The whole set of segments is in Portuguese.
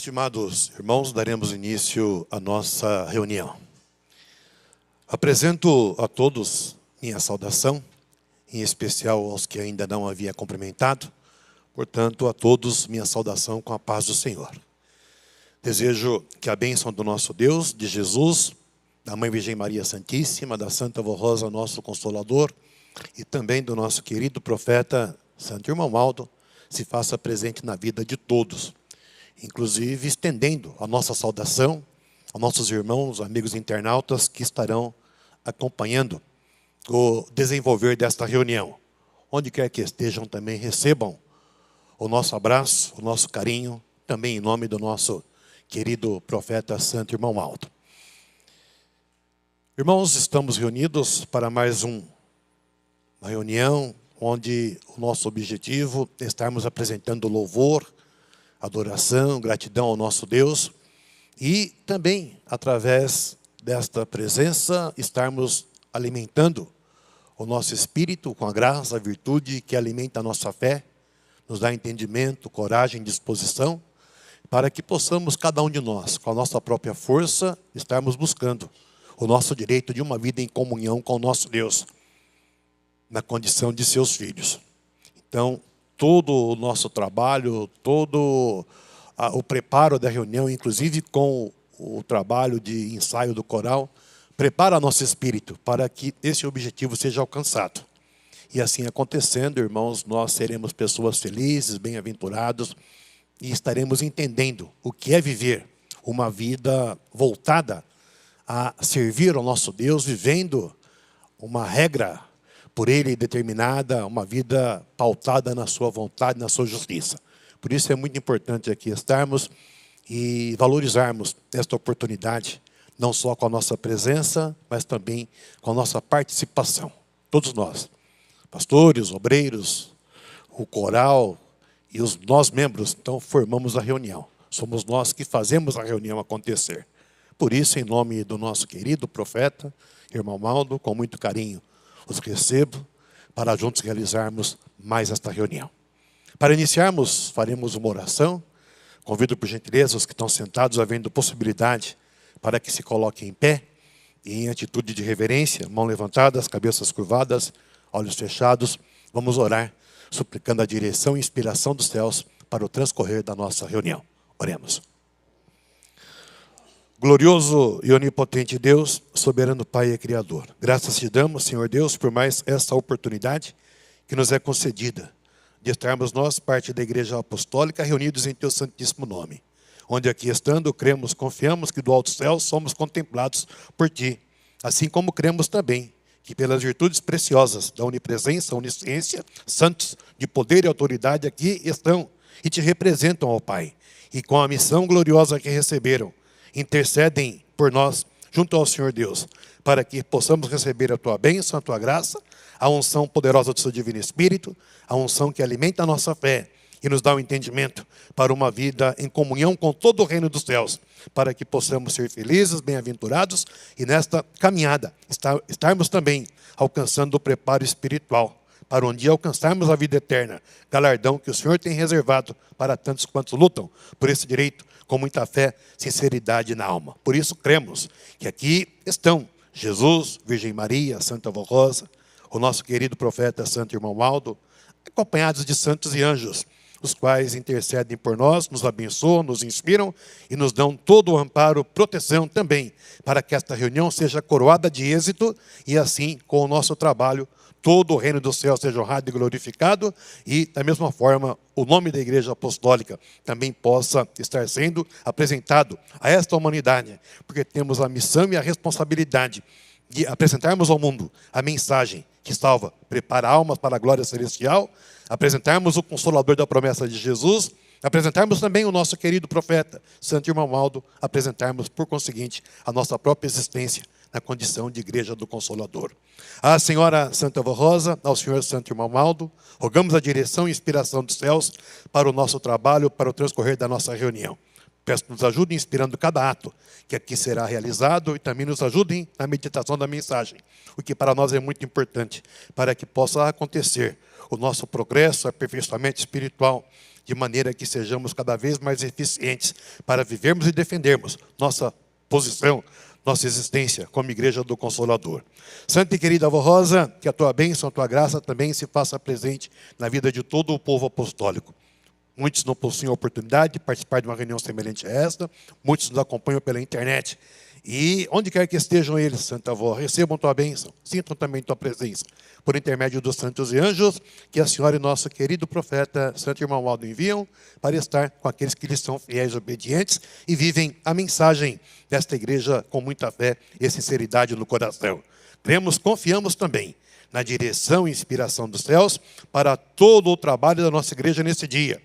Estimados irmãos, daremos início à nossa reunião. Apresento a todos minha saudação, em especial aos que ainda não havia cumprimentado. Portanto, a todos minha saudação com a paz do Senhor. Desejo que a bênção do nosso Deus, de Jesus, da Mãe Virgem Maria Santíssima, da Santa Vó Rosa, nosso Consolador, e também do nosso querido profeta Santo Irmão Aldo, se faça presente na vida de todos. Inclusive estendendo a nossa saudação aos nossos irmãos, amigos internautas que estarão acompanhando o desenvolver desta reunião. Onde quer que estejam também recebam o nosso abraço, o nosso carinho, também em nome do nosso querido profeta Santo Irmão Aldo. Irmãos, estamos reunidos para mais uma reunião onde o nosso objetivo é estarmos apresentando louvor, adoração, gratidão ao nosso Deus e também, através desta presença, estarmos alimentando o nosso espírito com a graça, a virtude que alimenta a nossa fé, nos dá entendimento, coragem, disposição, para que possamos, cada um de nós, com a nossa própria força, estarmos buscando o nosso direito de uma vida em comunhão com o nosso Deus, na condição de seus filhos. Então, todo o nosso trabalho, todo o preparo da reunião, inclusive com o trabalho de ensaio do coral, prepara nosso espírito para que esse objetivo seja alcançado. E assim acontecendo, irmãos, nós seremos pessoas felizes, bem-aventurados, e estaremos entendendo o que é viver uma vida voltada a servir ao nosso Deus, vivendo uma regra por Ele determinada, uma vida pautada na sua vontade, na sua justiça. Por isso é muito importante aqui estarmos e valorizarmos esta oportunidade, não só com a nossa presença, mas também com a nossa participação. Todos nós, pastores, obreiros, o coral e nós membros, então formamos a reunião. Somos nós que fazemos a reunião acontecer. Por isso, em nome do nosso querido profeta, irmão Aldo, com muito carinho, os recebo para juntos realizarmos mais esta reunião. Para iniciarmos, faremos uma oração. Convido por gentileza os que estão sentados, havendo possibilidade, para que se coloquem em pé e em atitude de reverência, mãos levantadas, cabeças curvadas, olhos fechados. Vamos orar, suplicando a direção e inspiração dos céus para o transcorrer da nossa reunião. Oremos. Glorioso e onipotente Deus, soberano Pai e Criador, graças te damos, Senhor Deus, por mais esta oportunidade que nos é concedida de estarmos nós, parte da Igreja Apostólica, reunidos em teu santíssimo nome, onde aqui estando, cremos, confiamos que do alto céu somos contemplados por ti, assim como cremos também que pelas virtudes preciosas da onipresença, onisciência, santos de poder e autoridade aqui estão e te representam, ó Pai, e com a missão gloriosa que receberam, intercedem por nós, junto ao Senhor Deus, para que possamos receber a tua bênção, a tua graça, a unção poderosa do seu Divino Espírito, a unção que alimenta a nossa fé e nos dá o entendimento para uma vida em comunhão com todo o reino dos céus, para que possamos ser felizes, bem-aventurados e nesta caminhada estarmos também alcançando o preparo espiritual, para um dia alcançarmos a vida eterna, galardão que o Senhor tem reservado para tantos quantos lutam por esse direito, com muita fé, sinceridade na alma. Por isso cremos que aqui estão Jesus, Virgem Maria, Santa Vó Rosa, o nosso querido profeta Santo Irmão Aldo, acompanhados de santos e anjos, os quais intercedem por nós, nos abençoam, nos inspiram e nos dão todo o amparo, proteção também, para que esta reunião seja coroada de êxito e assim, com o nosso trabalho, todo o reino do céu seja honrado e glorificado e, da mesma forma, o nome da Igreja Apostólica também possa estar sendo apresentado a esta humanidade, porque temos a missão e a responsabilidade de apresentarmos ao mundo a mensagem que salva, prepara almas para a glória celestial, apresentarmos o Consolador da promessa de Jesus, apresentarmos também o nosso querido profeta, Santo Irmão Aldo, apresentarmos, por conseguinte, a nossa própria existência na condição de Igreja do Consolador. À Senhora Santa Vó Rosa, ao Senhor Santo Irmão Aldo, rogamos a direção e inspiração dos céus para o nosso trabalho, para o transcorrer da nossa reunião. Peço que nos ajudem inspirando cada ato que aqui será realizado e também nos ajudem na meditação da mensagem, o que para nós é muito importante, para que possa acontecer o nosso progresso, aperfeiçoamento espiritual, de maneira que sejamos cada vez mais eficientes para vivermos e defendermos nossa posição, nossa existência como Igreja do Consolador. Santa e querida Avó Rosa, que a tua bênção, a tua graça também se faça presente na vida de todo o povo apostólico. Muitos não possuem a oportunidade de participar de uma reunião semelhante a esta, muitos nos acompanham pela internet. E onde quer que estejam eles, Santa Avó, recebam tua bênção, sintam também tua presença, por intermédio dos santos e anjos, que a Senhora e nosso querido profeta, Santo Irmão Aldo, enviam para estar com aqueles que lhes são fiéis e obedientes e vivem a mensagem desta igreja com muita fé e sinceridade no coração. Cremos, confiamos também na direção e inspiração dos céus para todo o trabalho da nossa igreja nesse dia.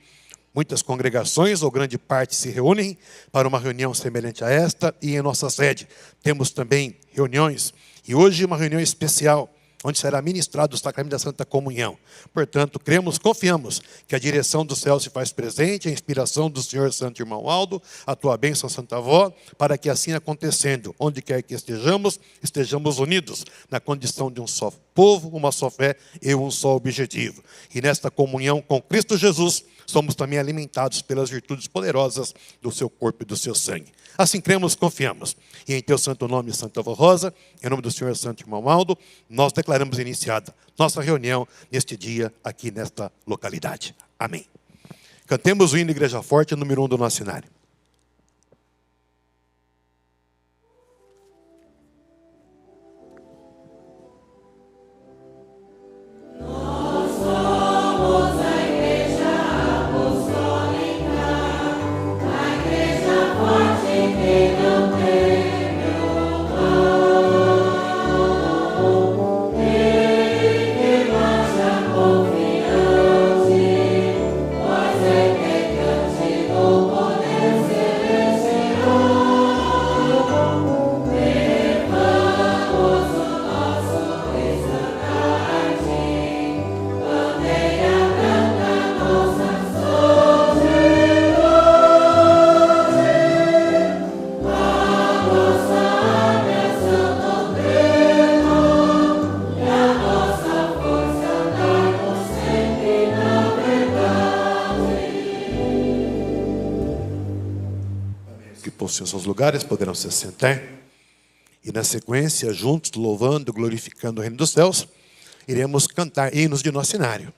Muitas congregações, ou grande parte, se reúnem para uma reunião semelhante a esta e em nossa sede. Temos também reuniões, e hoje uma reunião especial, onde será ministrado o sacramento da Santa Comunhão. Portanto, cremos, confiamos que a direção do céu se faz presente, a inspiração do Senhor Santo Irmão Aldo, a tua bênção, Santa Avó, para que assim acontecendo, onde quer que estejamos, estejamos unidos na condição de um só povo, uma só fé e um só objetivo. E nesta comunhão com Cristo Jesus, somos também alimentados pelas virtudes poderosas do seu corpo e do seu sangue. Assim cremos, confiamos. E em teu santo nome, Santa Avó Rosa, em nome do Senhor Santo Irmão Aldo, nós declaramos iniciada nossa reunião neste dia, aqui nesta localidade. Amém. Cantemos o hino Igreja Forte, número 1 do nosso cenário. Em seus lugares, poderão se sentar. E na sequência, juntos, louvando, glorificando o reino dos céus, iremos cantar hinos de nosso cenário.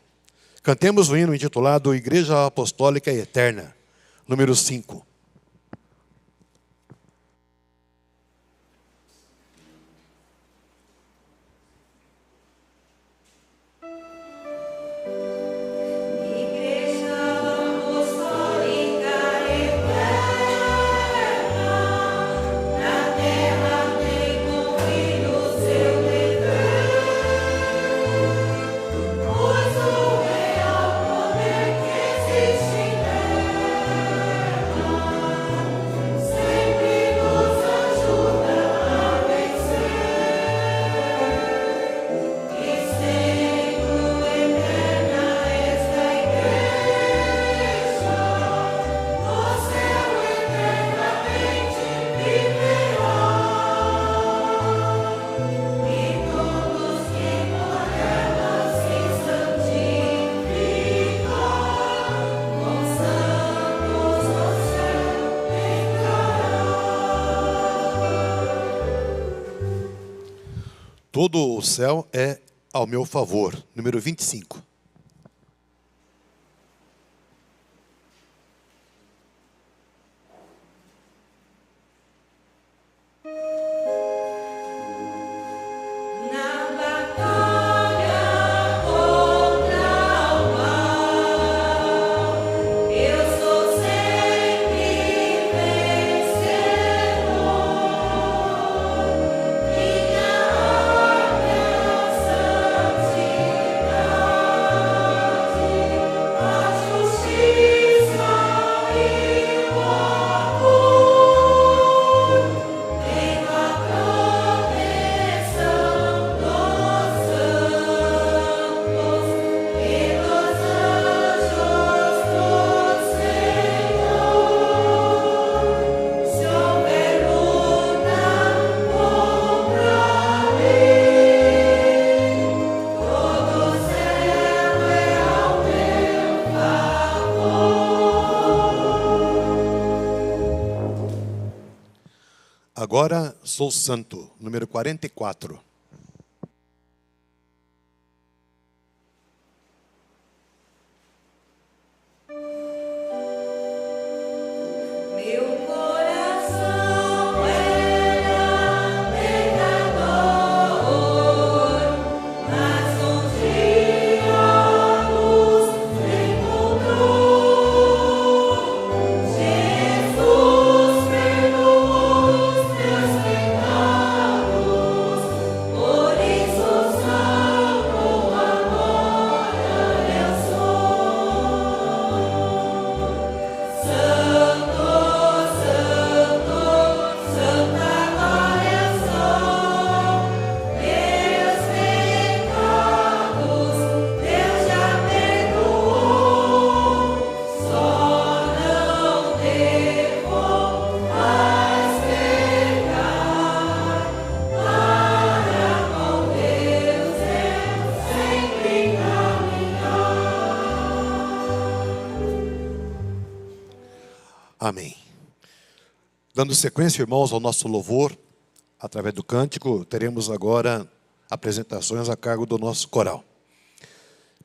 Cantemos o hino intitulado Igreja Apostólica e Eterna, número 5. Todo o céu é ao meu favor. Número 25. Santidade. Agora Sou Santo, número 44. Amém. Dando sequência, irmãos, ao nosso louvor, através do cântico, teremos agora apresentações a cargo do nosso coral.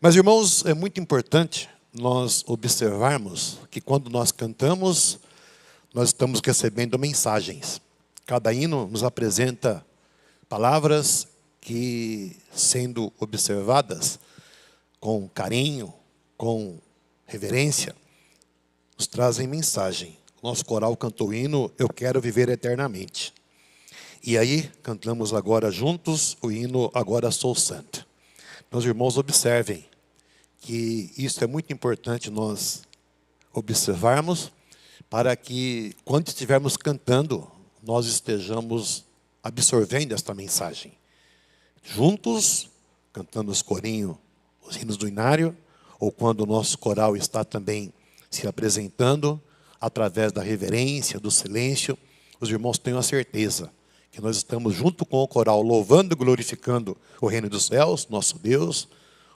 Mas, irmãos, é muito importante nós observarmos que quando nós cantamos, nós estamos recebendo mensagens. Cada hino nos apresenta palavras que, sendo observadas com carinho, com reverência, nos trazem mensagem. O nosso coral cantou o hino Eu Quero Viver Eternamente. E aí, cantamos agora juntos o hino Agora Sou Santo. Meus irmãos, observem que isso é muito importante nós observarmos para que, quando estivermos cantando, nós estejamos absorvendo esta mensagem. Juntos, cantando os corinhos, os hinos do inário, ou quando o nosso coral está também se apresentando, através da reverência, do silêncio, os irmãos tenham a certeza que nós estamos junto com o coral, louvando e glorificando o reino dos céus, nosso Deus,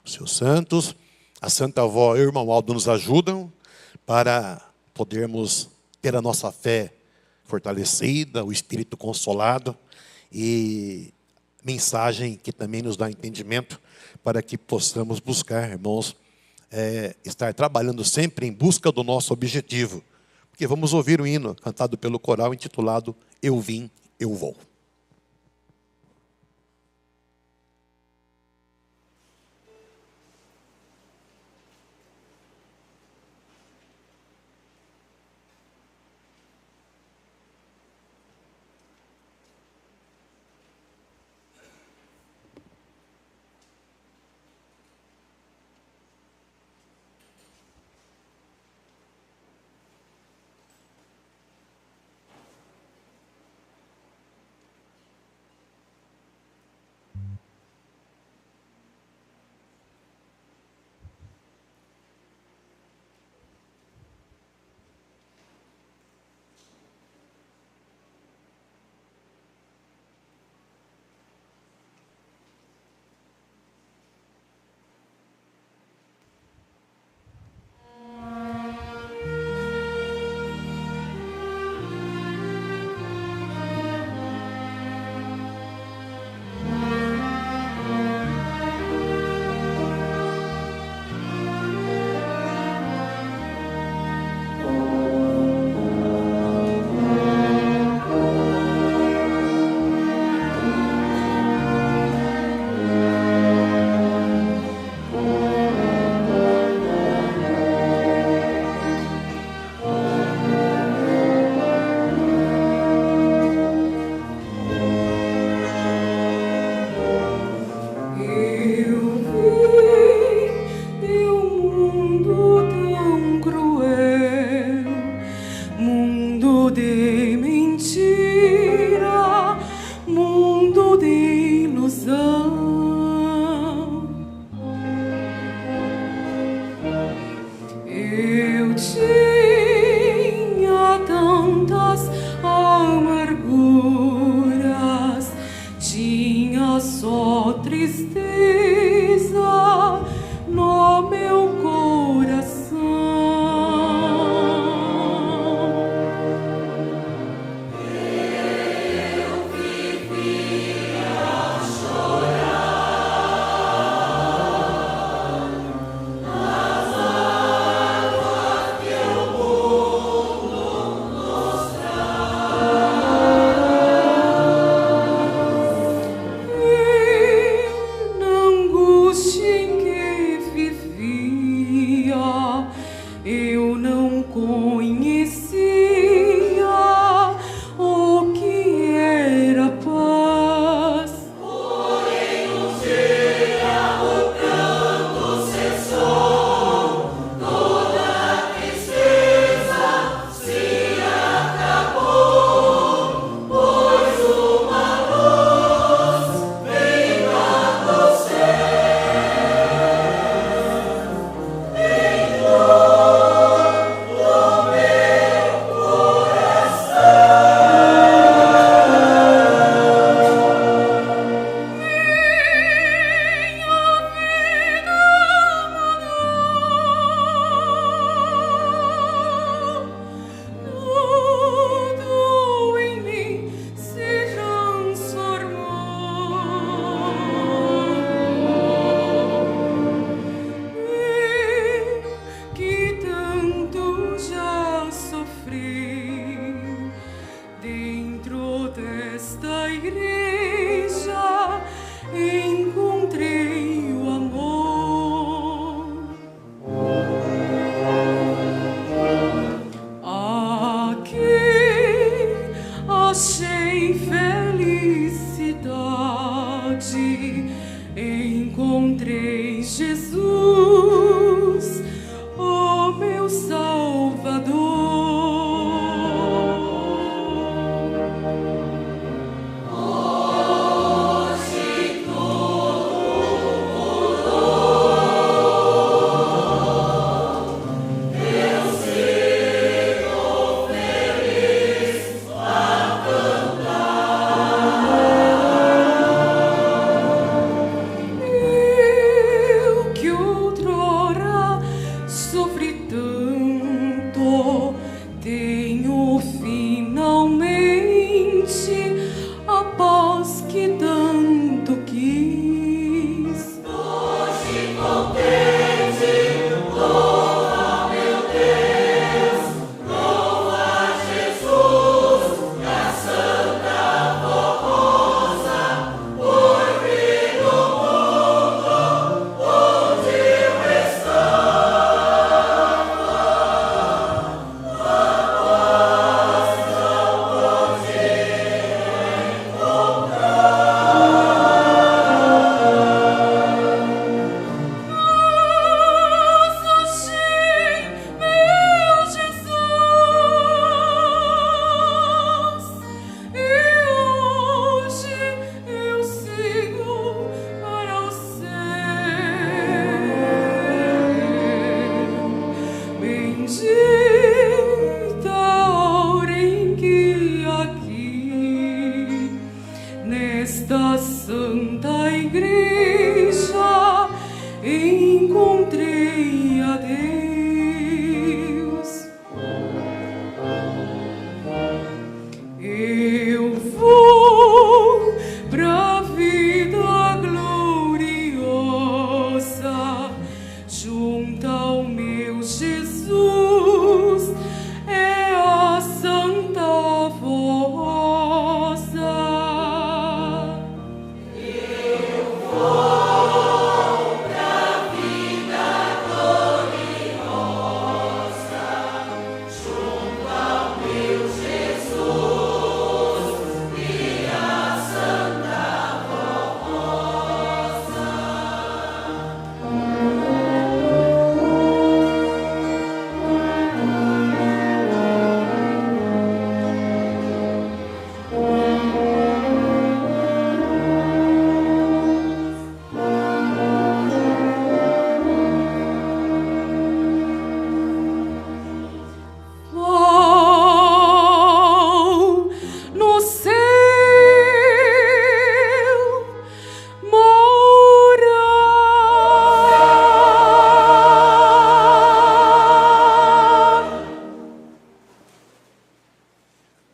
os seus santos. A Santa Avó e o irmão Aldo nos ajudam para podermos ter a nossa fé fortalecida, o espírito consolado e mensagem que também nos dá entendimento para que possamos buscar, irmãos, estar trabalhando sempre em busca do nosso objetivo. Porque vamos ouvir o hino cantado pelo coral intitulado Eu Vim, Eu Vou.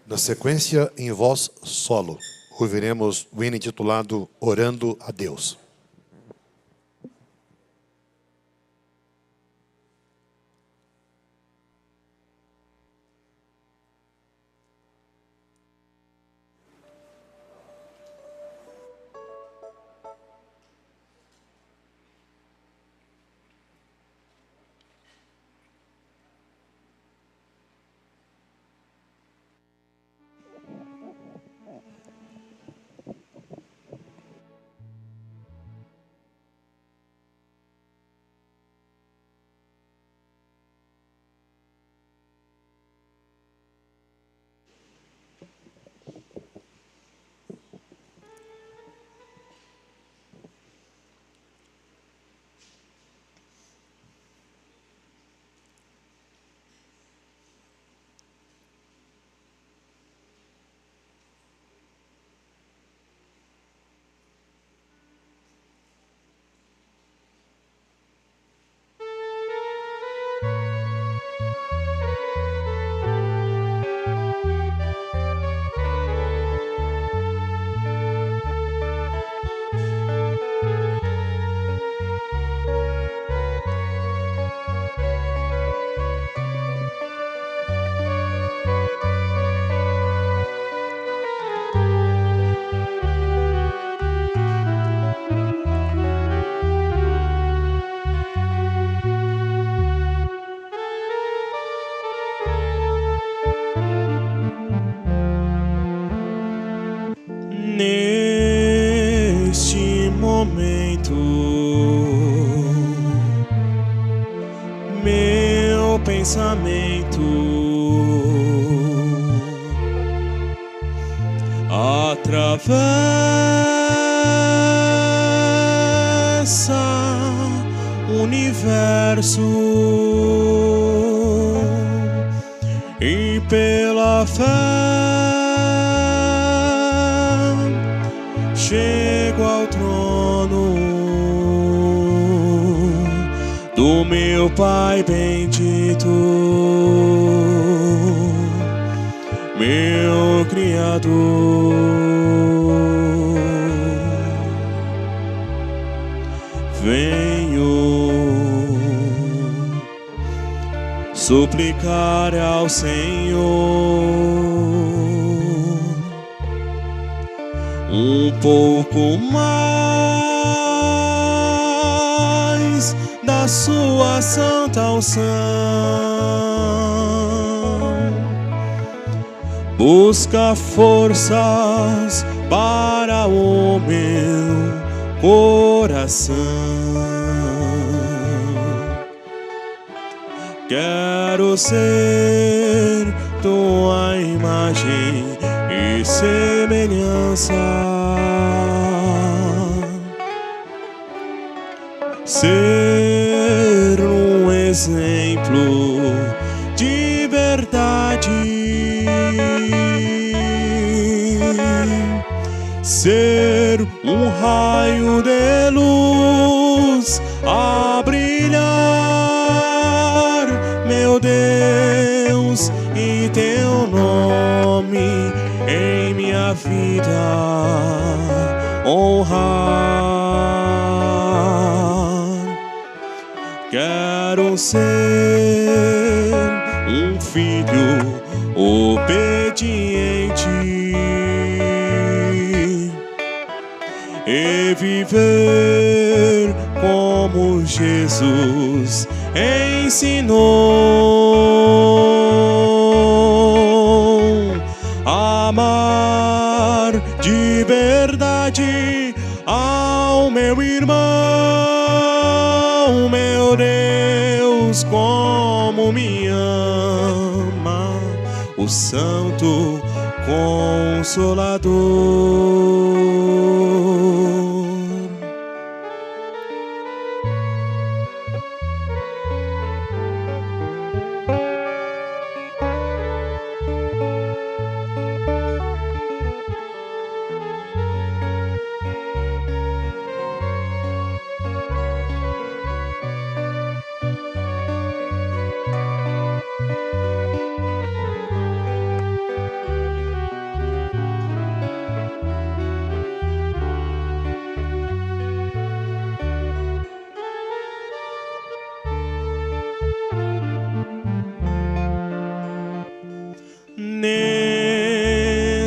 Na sequência, em voz solo, ouviremos o hino intitulado Orando a Deus. Neste momento, meu pensamento atravessa o universo e pela fé chego ao trono do meu Pai bendito, meu Criador. Venho suplicar ao Senhor um pouco mais da sua santa unção. Busca forças para o meu coração. Quero ser tua imagem e semelhança, ser um exemplo de verdade, ser um raio de luz a brilhar minha vida honrar. Quero ser um filho obediente e viver como Jesus ensinou. Amar de verdade ao meu irmão, meu Deus, como me ama o Santo Consolador.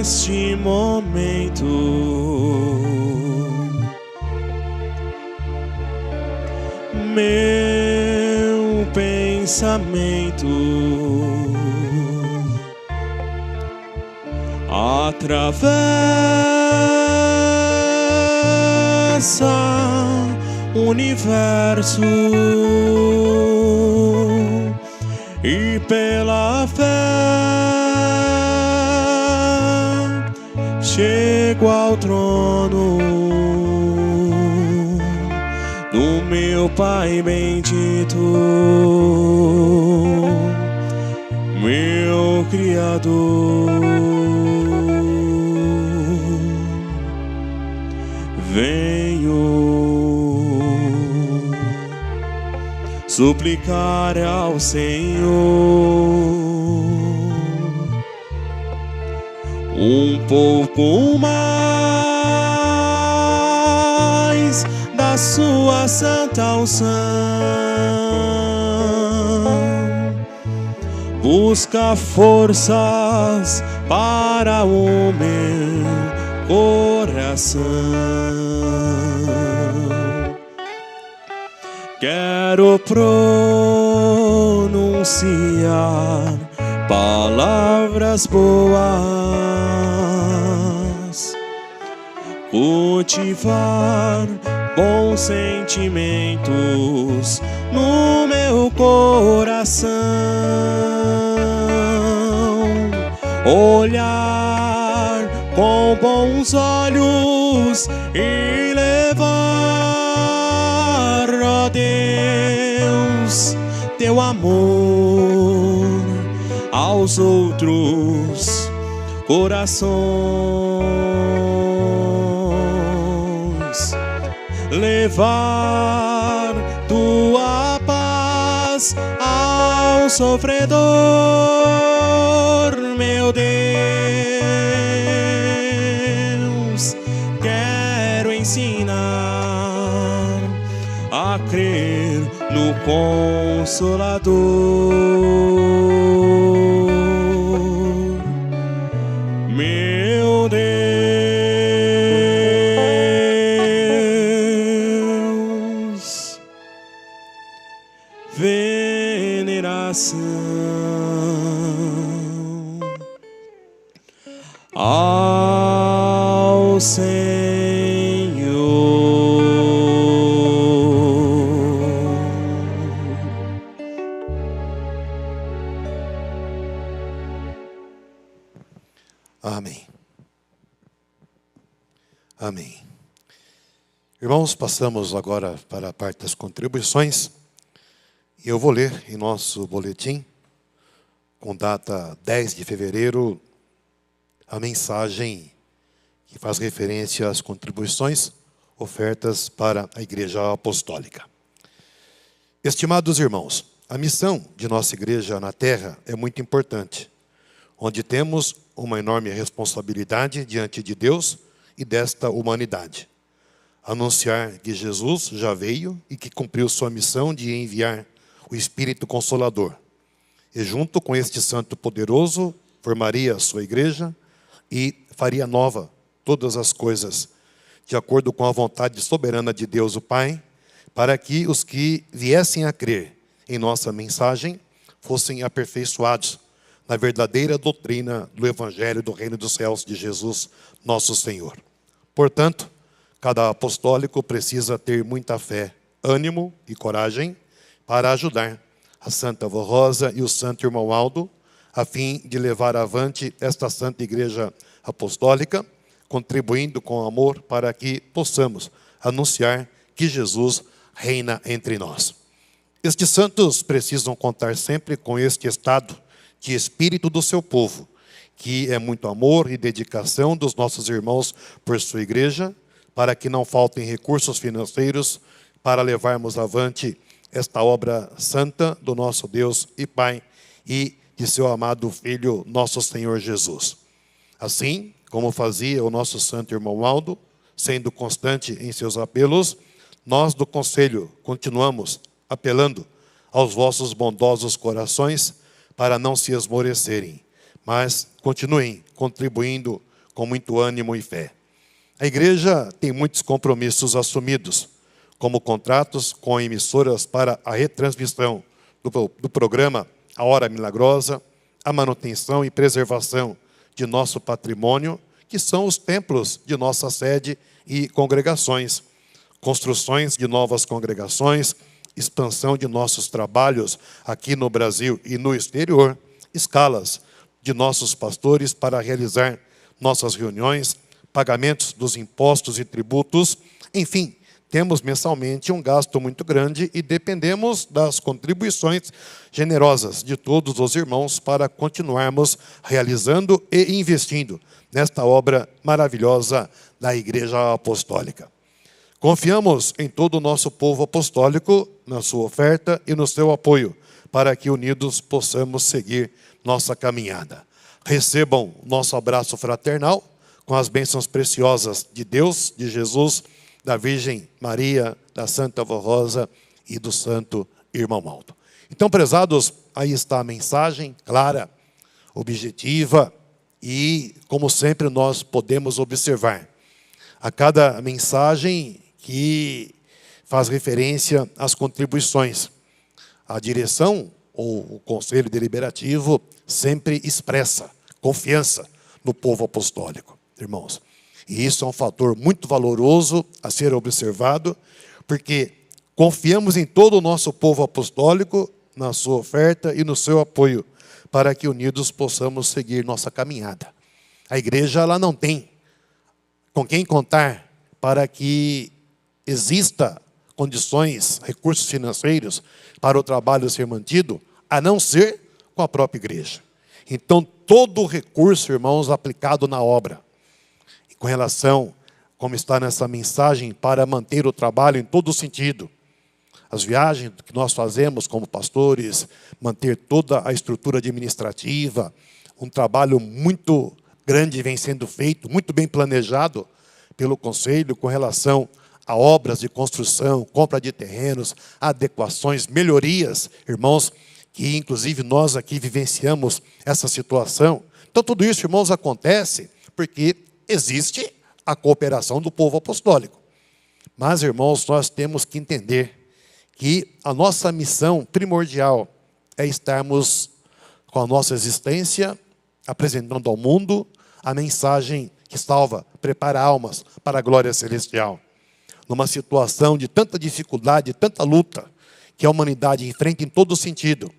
Neste momento, meu pensamento atravessa o universo e pela fé chego ao trono do meu Pai bendito, meu Criador. Venho suplicar ao Senhor um pouco mais da sua santa unção. Busca forças para o meu coração. Quero pronunciar palavras boas, cultivar bons sentimentos no meu coração, olhar com bons olhos e levar, ó Deus, teu amor aos outros corações, levar tua paz ao sofredor, meu Deus. Quero ensinar a crer no Consolador, meu Deus. Veneração ao Senhor. Amém. Amém. Irmãos, passamos agora para a parte das contribuições. E eu vou ler em nosso boletim, com data 10 de fevereiro, a mensagem que faz referência às contribuições ofertas para a Igreja Apostólica. Estimados irmãos, a missão de nossa igreja na terra é muito importante, onde temos uma enorme responsabilidade diante de Deus e desta humanidade. Anunciar que Jesus já veio e que cumpriu sua missão de enviar o Espírito Consolador. E junto com este Santo poderoso, formaria a sua igreja e faria nova todas as coisas, de acordo com a vontade soberana de Deus o Pai, para que os que viessem a crer em nossa mensagem fossem aperfeiçoados na verdadeira doutrina do Evangelho do Reino dos Céus de Jesus, nosso Senhor. Portanto, cada apostólico precisa ter muita fé, ânimo e coragem para ajudar a Santa Avó Rosa e o Santo Irmão Aldo, a fim de levar avante esta Santa Igreja Apostólica, contribuindo com amor para que possamos anunciar que Jesus reina entre nós. Estes santos precisam contar sempre com este estado de espírito do seu povo, que é muito amor e dedicação dos nossos irmãos por sua igreja, para que não faltem recursos financeiros para levarmos avante esta obra santa do nosso Deus e Pai e de seu amado Filho, nosso Senhor Jesus. Assim, como fazia o nosso Santo Irmão Aldo, sendo constante em seus apelos, nós do Conselho continuamos apelando aos vossos bondosos corações para não se esmorecerem, mas continuem contribuindo com muito ânimo e fé. A igreja tem muitos compromissos assumidos, como contratos com emissoras para a retransmissão do programa A Hora Milagrosa, a manutenção e preservação de nosso patrimônio, que são os templos de nossa sede e congregações, construções de novas congregações, expansão de nossos trabalhos aqui no Brasil e no exterior, escalas de nossos pastores para realizar nossas reuniões, pagamentos dos impostos e tributos, enfim, temos mensalmente um gasto muito grande e dependemos das contribuições generosas de todos os irmãos para continuarmos realizando e investindo nesta obra maravilhosa da Igreja Apostólica. Confiamos em todo o nosso povo apostólico, na sua oferta e no seu apoio, para que unidos possamos seguir nossa caminhada. Recebam nosso abraço fraternal, com as bênçãos preciosas de Deus, de Jesus, da Virgem Maria, da Santa Avó Rosa e do Santo Irmão Aldo. Então, prezados, aí está a mensagem clara, objetiva e, como sempre, nós podemos observar a cada mensagem que faz referência às contribuições. A direção ou o Conselho Deliberativo sempre expressa confiança no povo apostólico, irmãos. E isso é um fator muito valoroso a ser observado, porque confiamos em todo o nosso povo apostólico, na sua oferta e no seu apoio, para que unidos possamos seguir nossa caminhada. A igreja ela não tem com quem contar para que exista condições, recursos financeiros para o trabalho ser mantido, a não ser com a própria igreja. Então, todo o recurso, irmãos, aplicado na obra, com relação, como está nessa mensagem, para manter o trabalho em todo sentido. As viagens que nós fazemos como pastores, manter toda a estrutura administrativa, um trabalho muito grande vem sendo feito, muito bem planejado pelo Conselho com relação a obras de construção, compra de terrenos, adequações, melhorias, irmãos, que inclusive nós aqui vivenciamos essa situação. Então tudo isso, irmãos, acontece porque existe a cooperação do povo apostólico. Mas, irmãos, nós temos que entender que a nossa missão primordial é estarmos com a nossa existência apresentando ao mundo a mensagem que salva, prepara almas para a glória celestial. Numa situação de tanta dificuldade, tanta luta, que a humanidade enfrenta em todo sentido,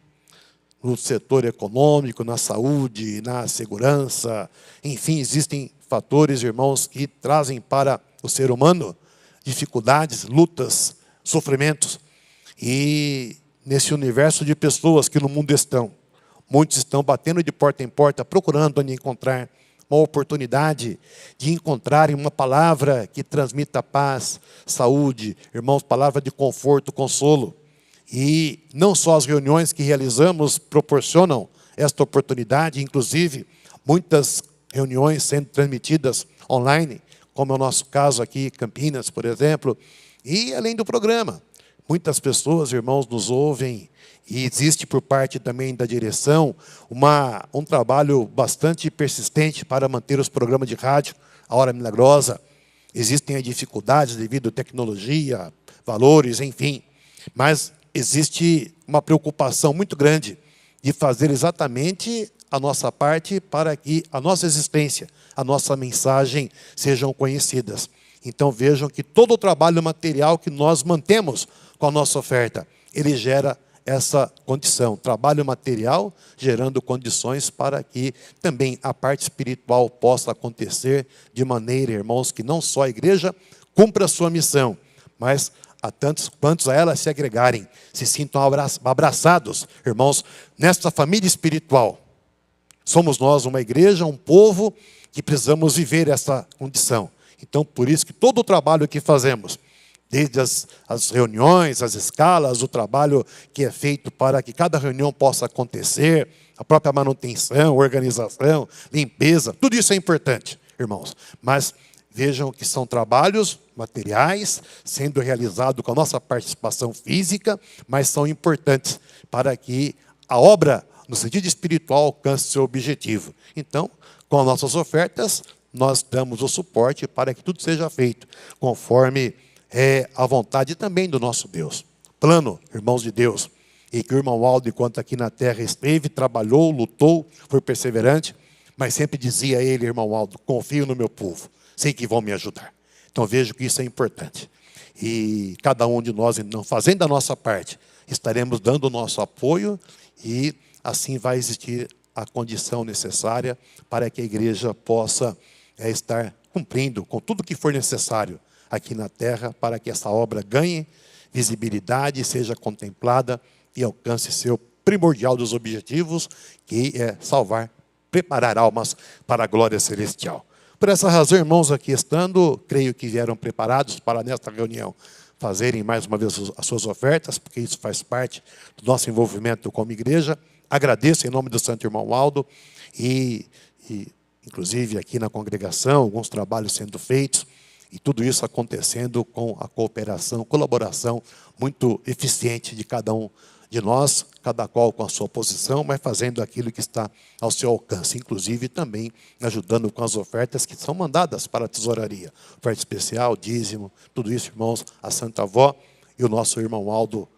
no setor econômico, na saúde, na segurança, enfim, existem fatores, irmãos, que trazem para o ser humano dificuldades, lutas, sofrimentos. E nesse universo de pessoas que no mundo estão, muitos estão batendo de porta em porta, procurando onde encontrar uma oportunidade de encontrarem uma palavra que transmita paz, saúde, irmãos, palavra de conforto, consolo. E não só as reuniões que realizamos proporcionam esta oportunidade, inclusive muitas reuniões sendo transmitidas online, como é o nosso caso aqui em Campinas, por exemplo, e além do programa. Muitas pessoas, irmãos, nos ouvem e existe por parte também da direção um trabalho bastante persistente para manter os programas de rádio, a Hora Milagrosa. Existem as dificuldades devido à tecnologia, valores, enfim. Mas existe uma preocupação muito grande de fazer exatamente a nossa parte para que a nossa existência, a nossa mensagem sejam conhecidas. Então vejam que todo o trabalho material que nós mantemos com a nossa oferta, ele gera essa condição, trabalho material gerando condições para que também a parte espiritual possa acontecer de maneira, irmãos, que não só a igreja cumpra a sua missão, mas a tantos quantos a ela se agregarem, se sintam abraçados, irmãos, nesta família espiritual. Somos nós uma igreja, um povo que precisamos viver essa condição. Então, por isso que todo o trabalho que fazemos, desde as reuniões, as escalas, o trabalho que é feito para que cada reunião possa acontecer, a própria manutenção, organização, limpeza, tudo isso é importante, irmãos. Mas vejam que são trabalhos materiais sendo realizados com a nossa participação física, mas são importantes para que a obra, no sentido espiritual, alcance seu objetivo. Então, com as nossas ofertas, nós damos o suporte para que tudo seja feito conforme a vontade também do nosso Deus. Plano, irmãos de Deus, e que o irmão Aldo, enquanto aqui na terra esteve, trabalhou, lutou, foi perseverante, mas sempre dizia a ele, irmão Aldo, confio no meu povo, sei que vão me ajudar. Então vejo que isso é importante. E cada um de nós, então, fazendo a nossa parte, estaremos dando o nosso apoio e assim vai existir a condição necessária para que a igreja possa estar cumprindo com tudo que for necessário aqui na terra, para que essa obra ganhe visibilidade, seja contemplada e alcance seu primordial dos objetivos, que é salvar, preparar almas para a glória celestial. Por essa razão, irmãos, aqui estando, creio que vieram preparados para nesta reunião fazerem mais uma vez as suas ofertas, porque isso faz parte do nosso envolvimento como igreja. Agradeço em nome do Santo Irmão Aldo e inclusive aqui na congregação, alguns trabalhos sendo feitos, e tudo isso acontecendo com a cooperação, colaboração muito eficiente de cada um de nós, cada qual com a sua posição, mas fazendo aquilo que está ao seu alcance, inclusive também ajudando com as ofertas que são mandadas para a tesouraria. Oferta especial, dízimo, tudo isso, irmãos, a Santa Avó e o nosso irmão Aldo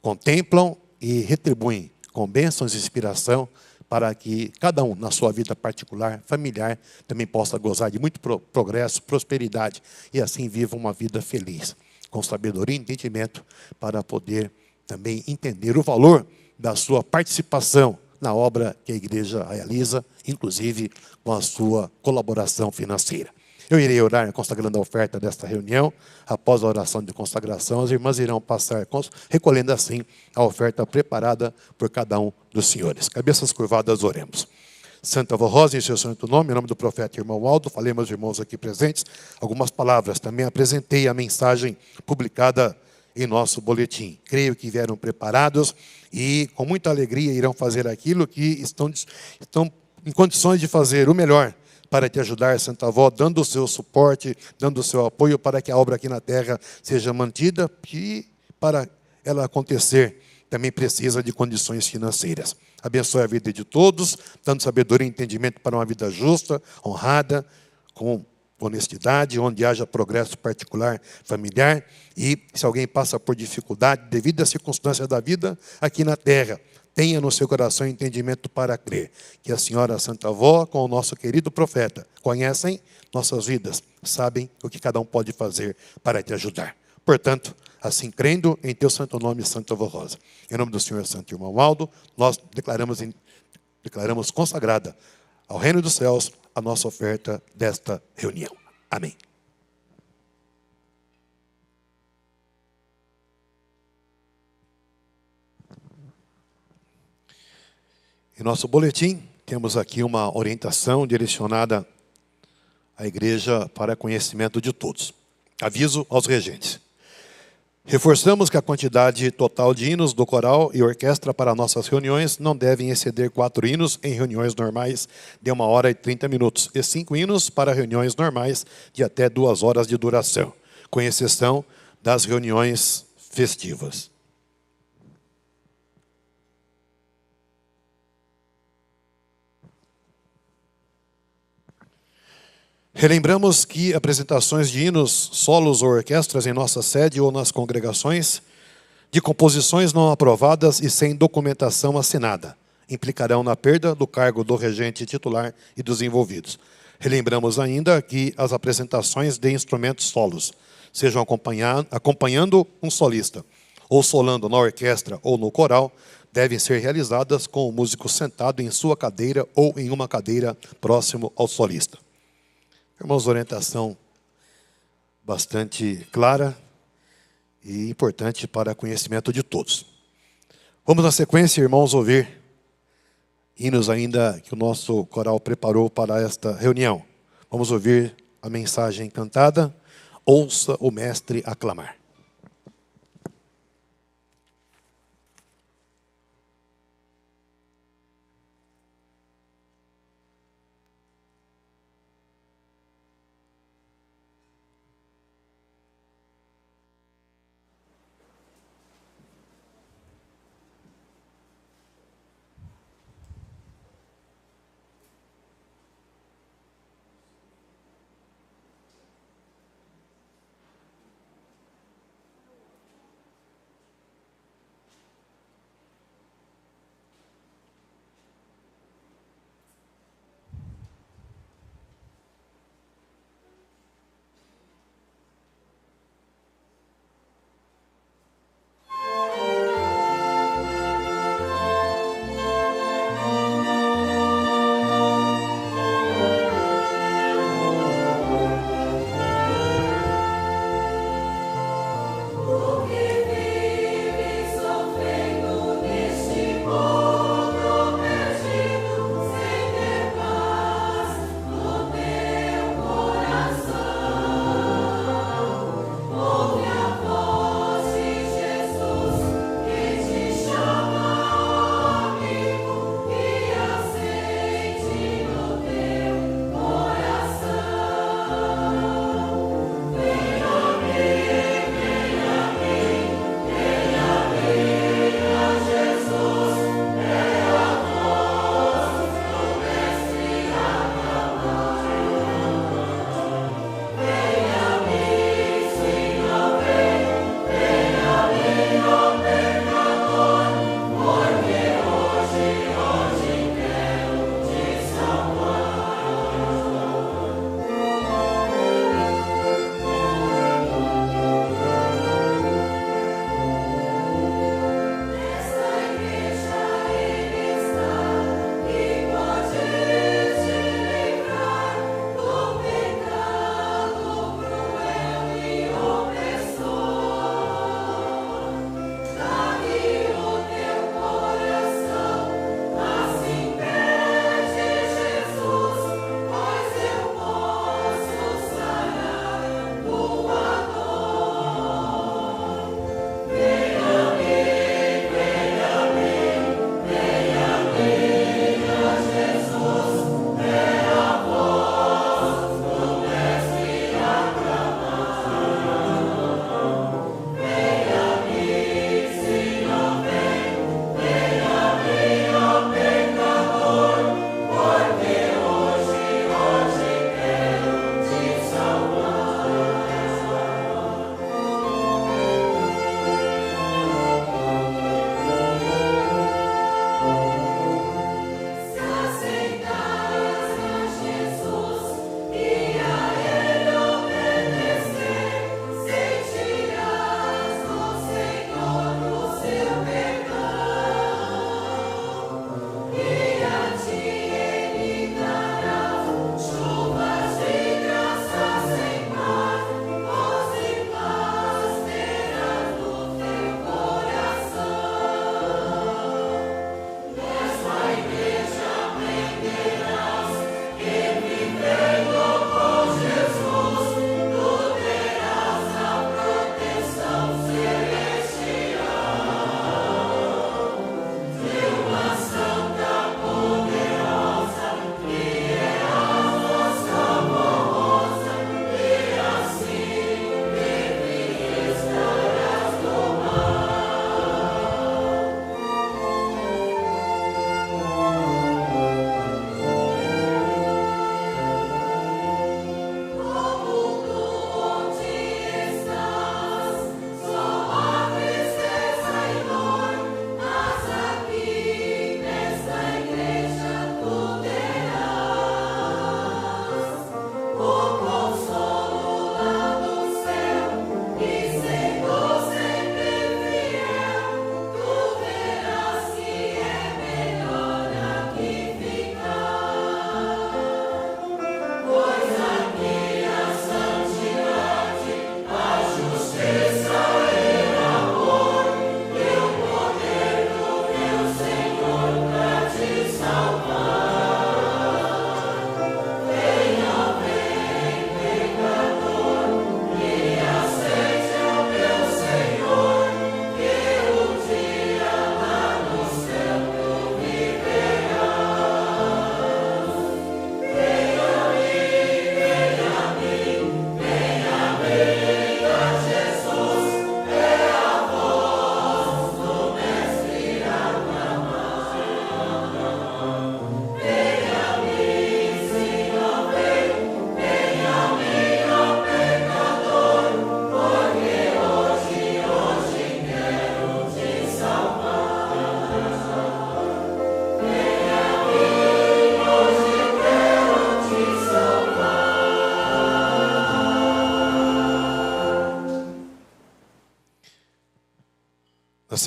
contemplam e retribuem com bênçãos e inspiração, para que cada um, na sua vida particular, familiar, também possa gozar de muito progresso, prosperidade, e assim viva uma vida feliz, com sabedoria e entendimento, para poder também entender o valor da sua participação na obra que a igreja realiza, inclusive com a sua colaboração financeira. Eu irei orar consagrando a oferta desta reunião. Após a oração de consagração, as irmãs irão passar recolhendo assim a oferta preparada por cada um dos senhores. Cabeças curvadas, oremos. Santa Avó Rosa, em seu santo nome, em nome do profeta irmão Aldo, falei aos irmãos aqui presentes algumas palavras. Também apresentei a mensagem publicada em nosso boletim. Creio que vieram preparados e com muita alegria irão fazer aquilo que estão em condições de fazer o melhor para te ajudar, Santa Avó, dando o seu suporte, dando o seu apoio para que a obra aqui na terra seja mantida, e para ela acontecer também precisa de condições financeiras. Abençoe a vida de todos, dando sabedoria e entendimento para uma vida justa, honrada, com honestidade, onde haja progresso particular, familiar, e se alguém passa por dificuldade devido às circunstâncias da vida aqui na terra, tenha no seu coração entendimento para crer que a Senhora Santa Avó, com o nosso querido profeta, conhecem nossas vidas, sabem o que cada um pode fazer para te ajudar. Portanto, assim crendo em teu santo nome, Santa Avó Rosa, em nome do Senhor Santo Irmão Aldo, nós declaramos consagrada ao reino dos céus a nossa oferta desta reunião. Amém. Em nosso boletim, temos aqui uma orientação direcionada à igreja para conhecimento de todos. Aviso aos regentes. Reforçamos que a quantidade total de hinos do coral e orquestra para nossas reuniões não devem exceder 4 hinos em reuniões normais de 1 hora e 30 minutos e 5 hinos para reuniões normais de até 2 horas de duração, com exceção das reuniões festivas. Relembramos que apresentações de hinos, solos ou orquestras em nossa sede ou nas congregações, de composições não aprovadas e sem documentação assinada, implicarão na perda do cargo do regente titular e dos envolvidos. Relembramos ainda que as apresentações de instrumentos solos, sejam acompanhando um solista ou solando na orquestra ou no coral, devem ser realizadas com o músico sentado em sua cadeira ou em uma cadeira próximo ao solista. Irmãos, orientação bastante clara e importante para conhecimento de todos. Vamos na sequência, irmãos, ouvir hinos ainda que o nosso coral preparou para esta reunião. Vamos ouvir a mensagem cantada, Ouça o Mestre aclamar.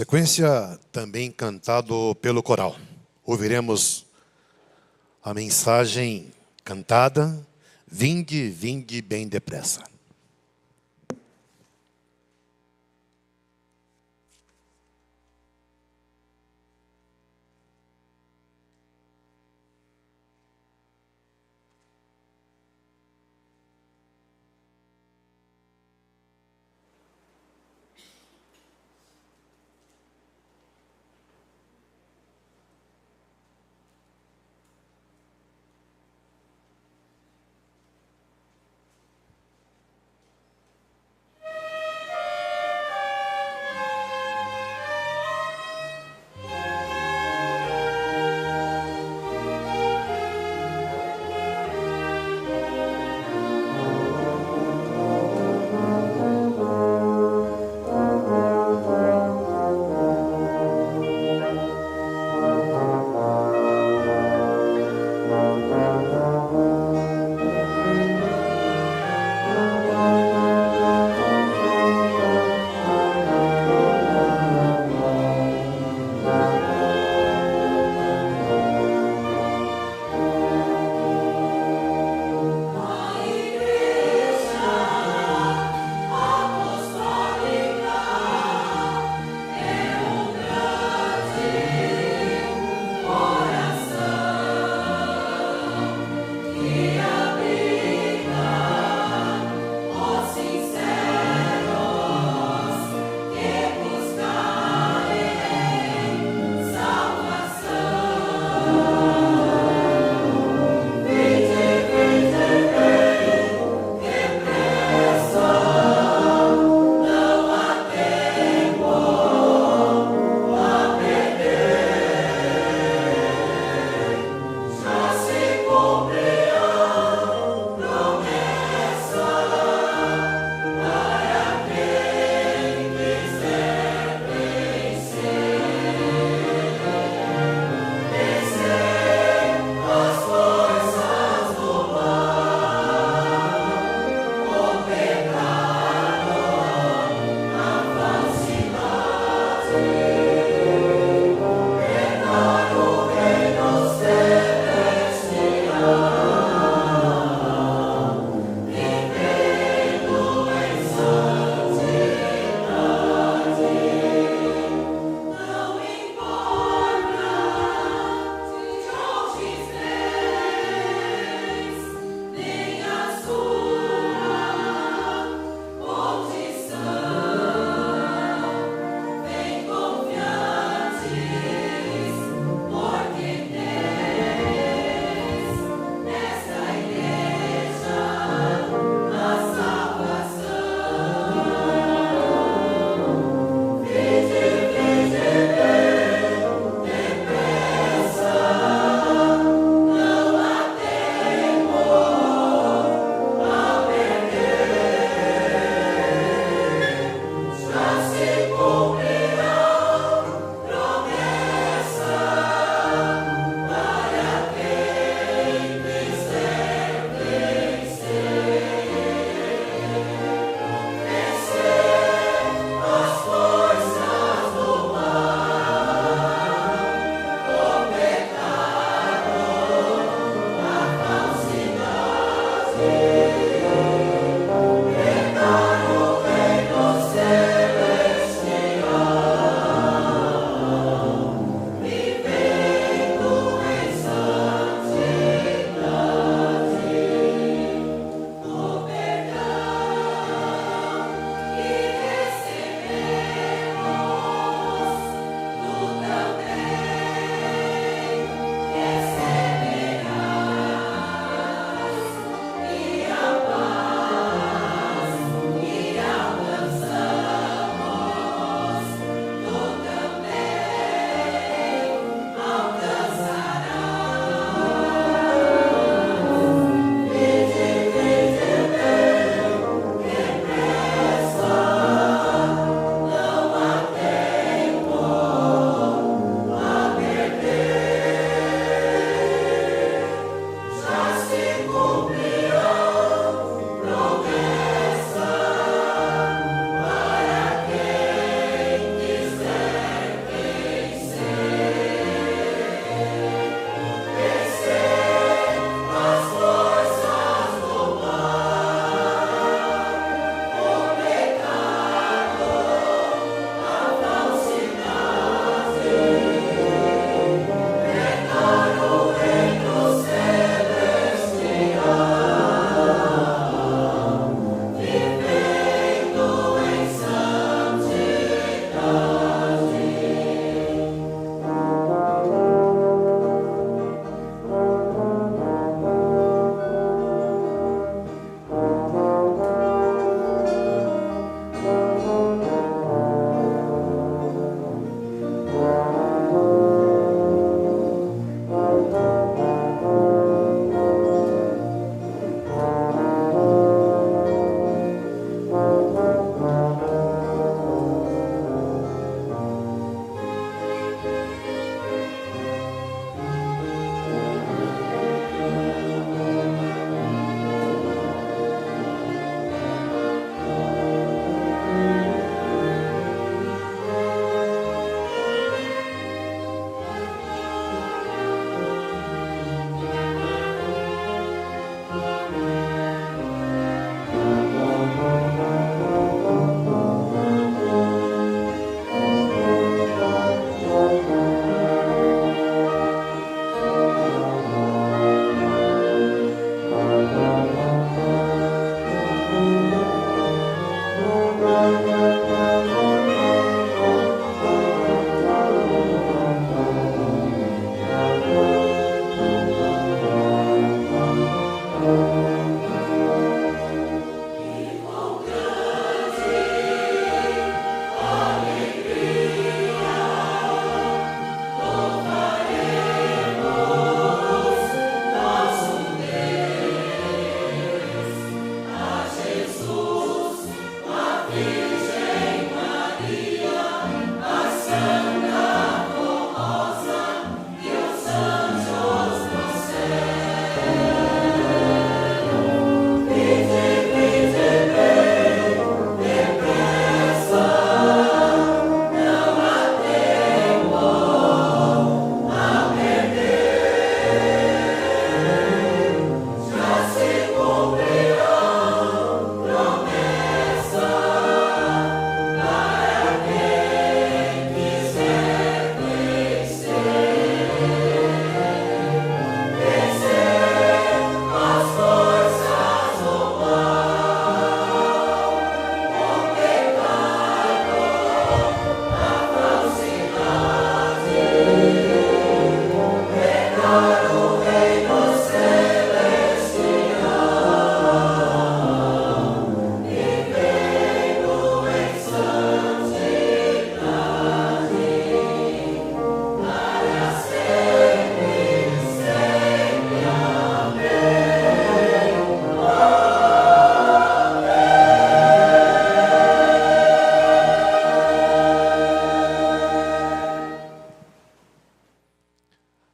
sequência, também cantado pelo coral. Ouviremos a mensagem cantada, Vinde, vinde bem depressa.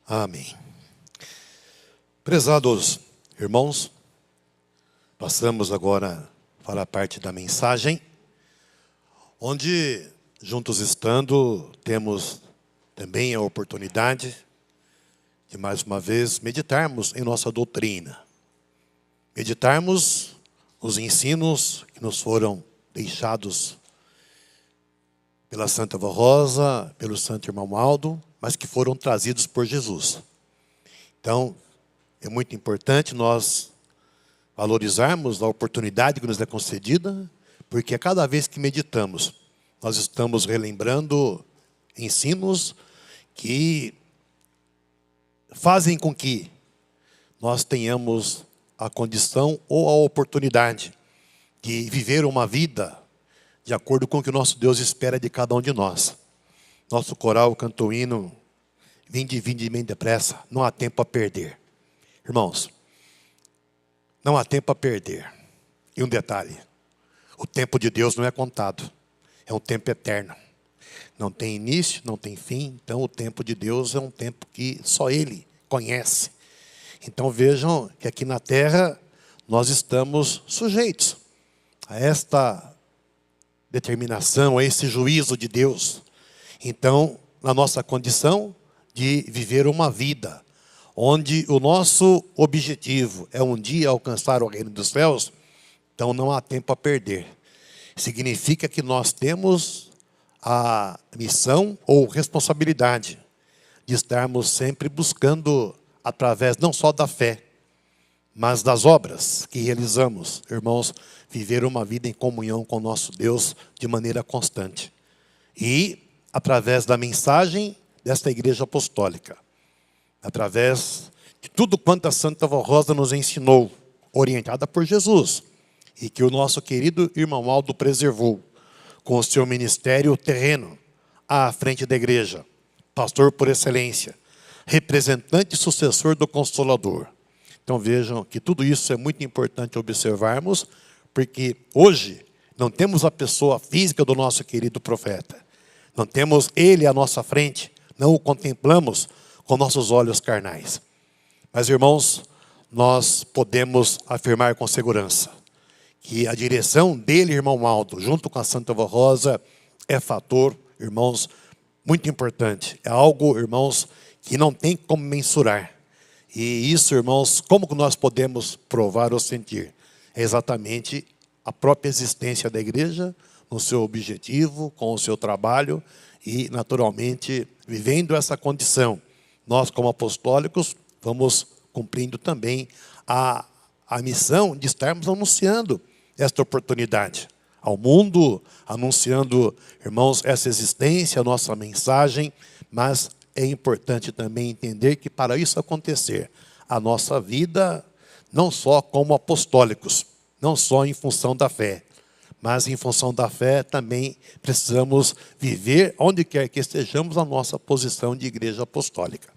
Amém. Prezados irmãos, passamos agora para a parte da mensagem, onde, juntos estando, temos também a oportunidade de, mais uma vez, meditarmos em nossa doutrina. Meditarmos os ensinos que nos foram deixados pela Santa Vó Rosa, pelo Santo Irmão Aldo, mas que foram trazidos por Jesus. Então, é muito importante nós valorizarmos a oportunidade que nos é concedida, porque a cada vez que meditamos, nós estamos relembrando ensinos que fazem com que nós tenhamos a condição ou a oportunidade de viver uma vida de acordo com o que o nosso Deus espera de cada um de nós. Nosso coral cantou o hino, vinde bem depressa, não há tempo a perder. Irmãos, não há tempo a perder. E um detalhe, o tempo de Deus não é contado, é um tempo eterno. Não tem início, não tem fim, então o tempo de Deus é um tempo que só Ele conhece. Então vejam que aqui na terra nós estamos sujeitos a esta determinação, a esse juízo de Deus. Então, na nossa condição de viver uma vida onde o nosso objetivo é um dia alcançar o reino dos céus, então não há tempo a perder. Significa que nós temos a missão ou responsabilidade de estarmos sempre buscando, através não só da fé, mas das obras que realizamos, irmãos, viver uma vida em comunhão com o nosso Deus de maneira constante. E através da mensagem desta igreja apostólica, através de tudo quanto a Santa Vó Rosa nos ensinou, orientada por Jesus, e que o nosso querido irmão Aldo preservou, com o seu ministério terreno, à frente da igreja, pastor por excelência, representante e sucessor do Consolador. Então vejam que tudo isso é muito importante observarmos, porque hoje não temos a pessoa física do nosso querido profeta. Não temos ele à nossa frente, não o contemplamos com nossos olhos carnais. Mas, irmãos, nós podemos afirmar com segurança que a direção dele, irmão Aldo, junto com a Santa Vó Rosa, é fator, irmãos, muito importante. É algo, irmãos, que não tem como mensurar. E isso, irmãos, como que nós podemos provar ou sentir? É exatamente a própria existência da igreja, no seu objetivo, com o seu trabalho e, naturalmente, vivendo essa condição. Nós, como apostólicos, vamos cumprindo também a missão de estarmos anunciando esta oportunidade ao mundo, anunciando, irmãos, essa existência, a nossa mensagem, mas é importante também entender que para isso acontecer, a nossa vida, não só como apostólicos, não só em função da fé, mas em função da fé também precisamos viver, onde quer que estejamos, a nossa posição de igreja apostólica.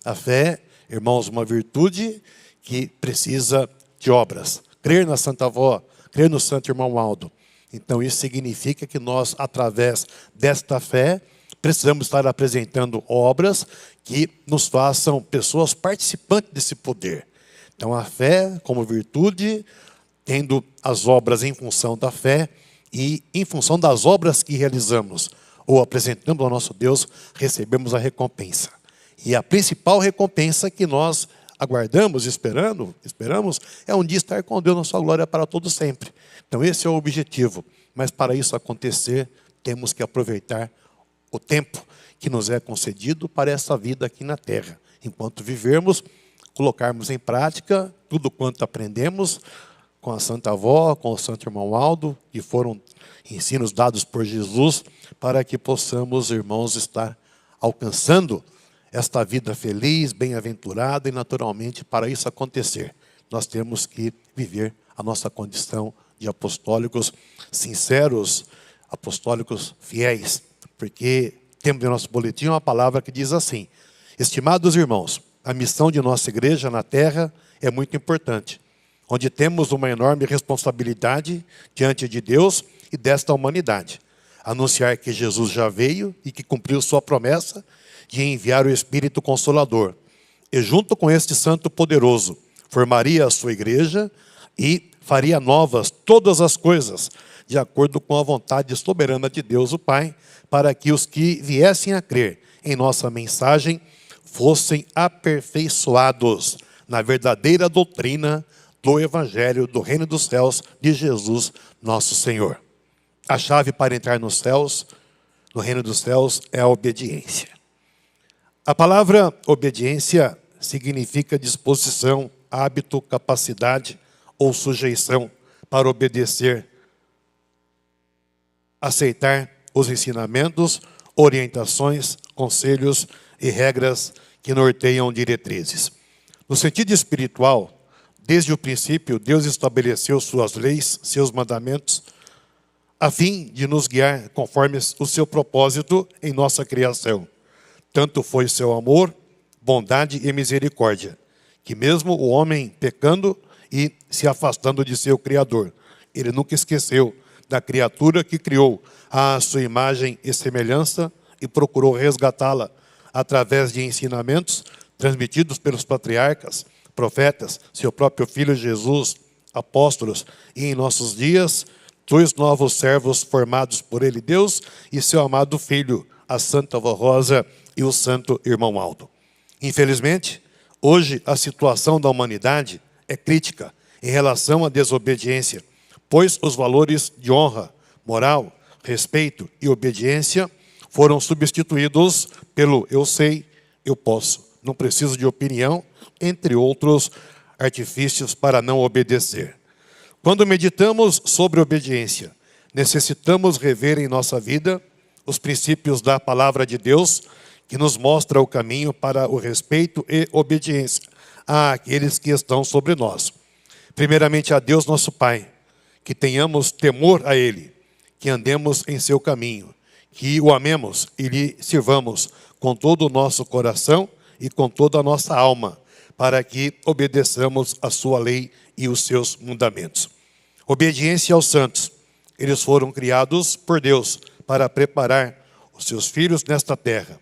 A fé, irmãos, uma virtude que precisa de obras. Crer na Santa Vó, crer no Santo Irmão Aldo. Então isso significa que nós, através desta fé, precisamos estar apresentando obras que nos façam pessoas participantes desse poder. Então a fé como virtude, tendo as obras em função da fé e em função das obras que realizamos ou apresentamos ao nosso Deus, recebemos a recompensa. E a principal recompensa que nós aguardamos, esperamos, é um dia estar com Deus na sua glória para todo sempre. Então esse é o objetivo. Mas para isso acontecer, temos que aproveitar o tempo que nos é concedido para essa vida aqui na terra. Enquanto vivermos, colocarmos em prática tudo quanto aprendemos com a Santa Avó, com o Santo Irmão Aldo, que foram ensinos dados por Jesus, para que possamos, irmãos, estar alcançando esta vida feliz, bem-aventurada, e naturalmente, para isso acontecer, nós temos que viver a nossa condição de apostólicos sinceros, apostólicos fiéis, porque temos em nosso boletim uma palavra que diz assim: estimados irmãos, a missão de nossa igreja na terra é muito importante, onde temos uma enorme responsabilidade diante de Deus e desta humanidade. Anunciar que Jesus já veio e que cumpriu sua promessa de enviar o Espírito Consolador, e junto com este santo poderoso, formaria a sua igreja e faria novas todas as coisas, de acordo com a vontade soberana de Deus o Pai, para que os que viessem a crer em nossa mensagem fossem aperfeiçoados na verdadeira doutrina do Evangelho do Reino dos Céus de Jesus, nosso Senhor. A chave para entrar nos céus, no Reino dos Céus, é a obediência. A palavra obediência significa disposição, hábito, capacidade ou sujeição para obedecer, aceitar os ensinamentos, orientações, conselhos e regras que norteiam diretrizes. No sentido espiritual, desde o princípio, Deus estabeleceu suas leis, seus mandamentos, a fim de nos guiar conforme o seu propósito em nossa criação. Tanto foi seu amor, bondade e misericórdia, que mesmo o homem pecando e se afastando de seu Criador, ele nunca esqueceu da criatura que criou à sua imagem e semelhança e procurou resgatá-la através de ensinamentos transmitidos pelos patriarcas, profetas, seu próprio Filho Jesus, apóstolos, e em nossos dias, 2 novos servos formados por ele, Deus, e seu amado Filho, a Santa Vó Rosa e o Santo Irmão Aldo. Infelizmente, hoje a situação da humanidade é crítica em relação à desobediência, pois os valores de honra, moral, respeito e obediência foram substituídos pelo eu sei, eu posso, não preciso de opinião, entre outros artifícios para não obedecer. Quando meditamos sobre obediência, necessitamos rever em nossa vida os princípios da palavra de Deus, que nos mostra o caminho para o respeito e obediência àqueles que estão sobre nós. Primeiramente a Deus nosso Pai, que tenhamos temor a Ele, que andemos em seu caminho, que o amemos e lhe sirvamos com todo o nosso coração e com toda a nossa alma, para que obedeçamos a sua lei e os seus mandamentos. Obediência aos santos. Eles foram criados por Deus para preparar os seus filhos nesta terra.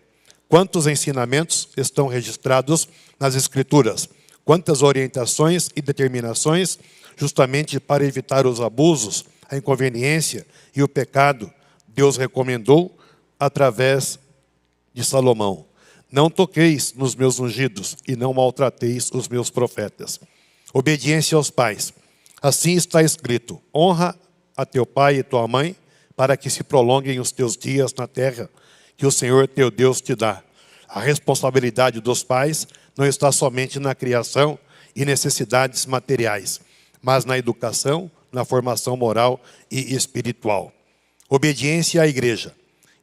Quantos ensinamentos estão registrados nas Escrituras? Quantas orientações e determinações, justamente para evitar os abusos, a inconveniência e o pecado, Deus recomendou através de Salomão. Não toqueis nos meus ungidos e não maltrateis os meus profetas. Obediência aos pais. Assim está escrito: honra a teu pai e tua mãe, para que se prolonguem os teus dias na terra que o Senhor teu Deus te dá. A responsabilidade dos pais não está somente na criação e necessidades materiais, mas na educação, na formação moral e espiritual. Obediência à igreja.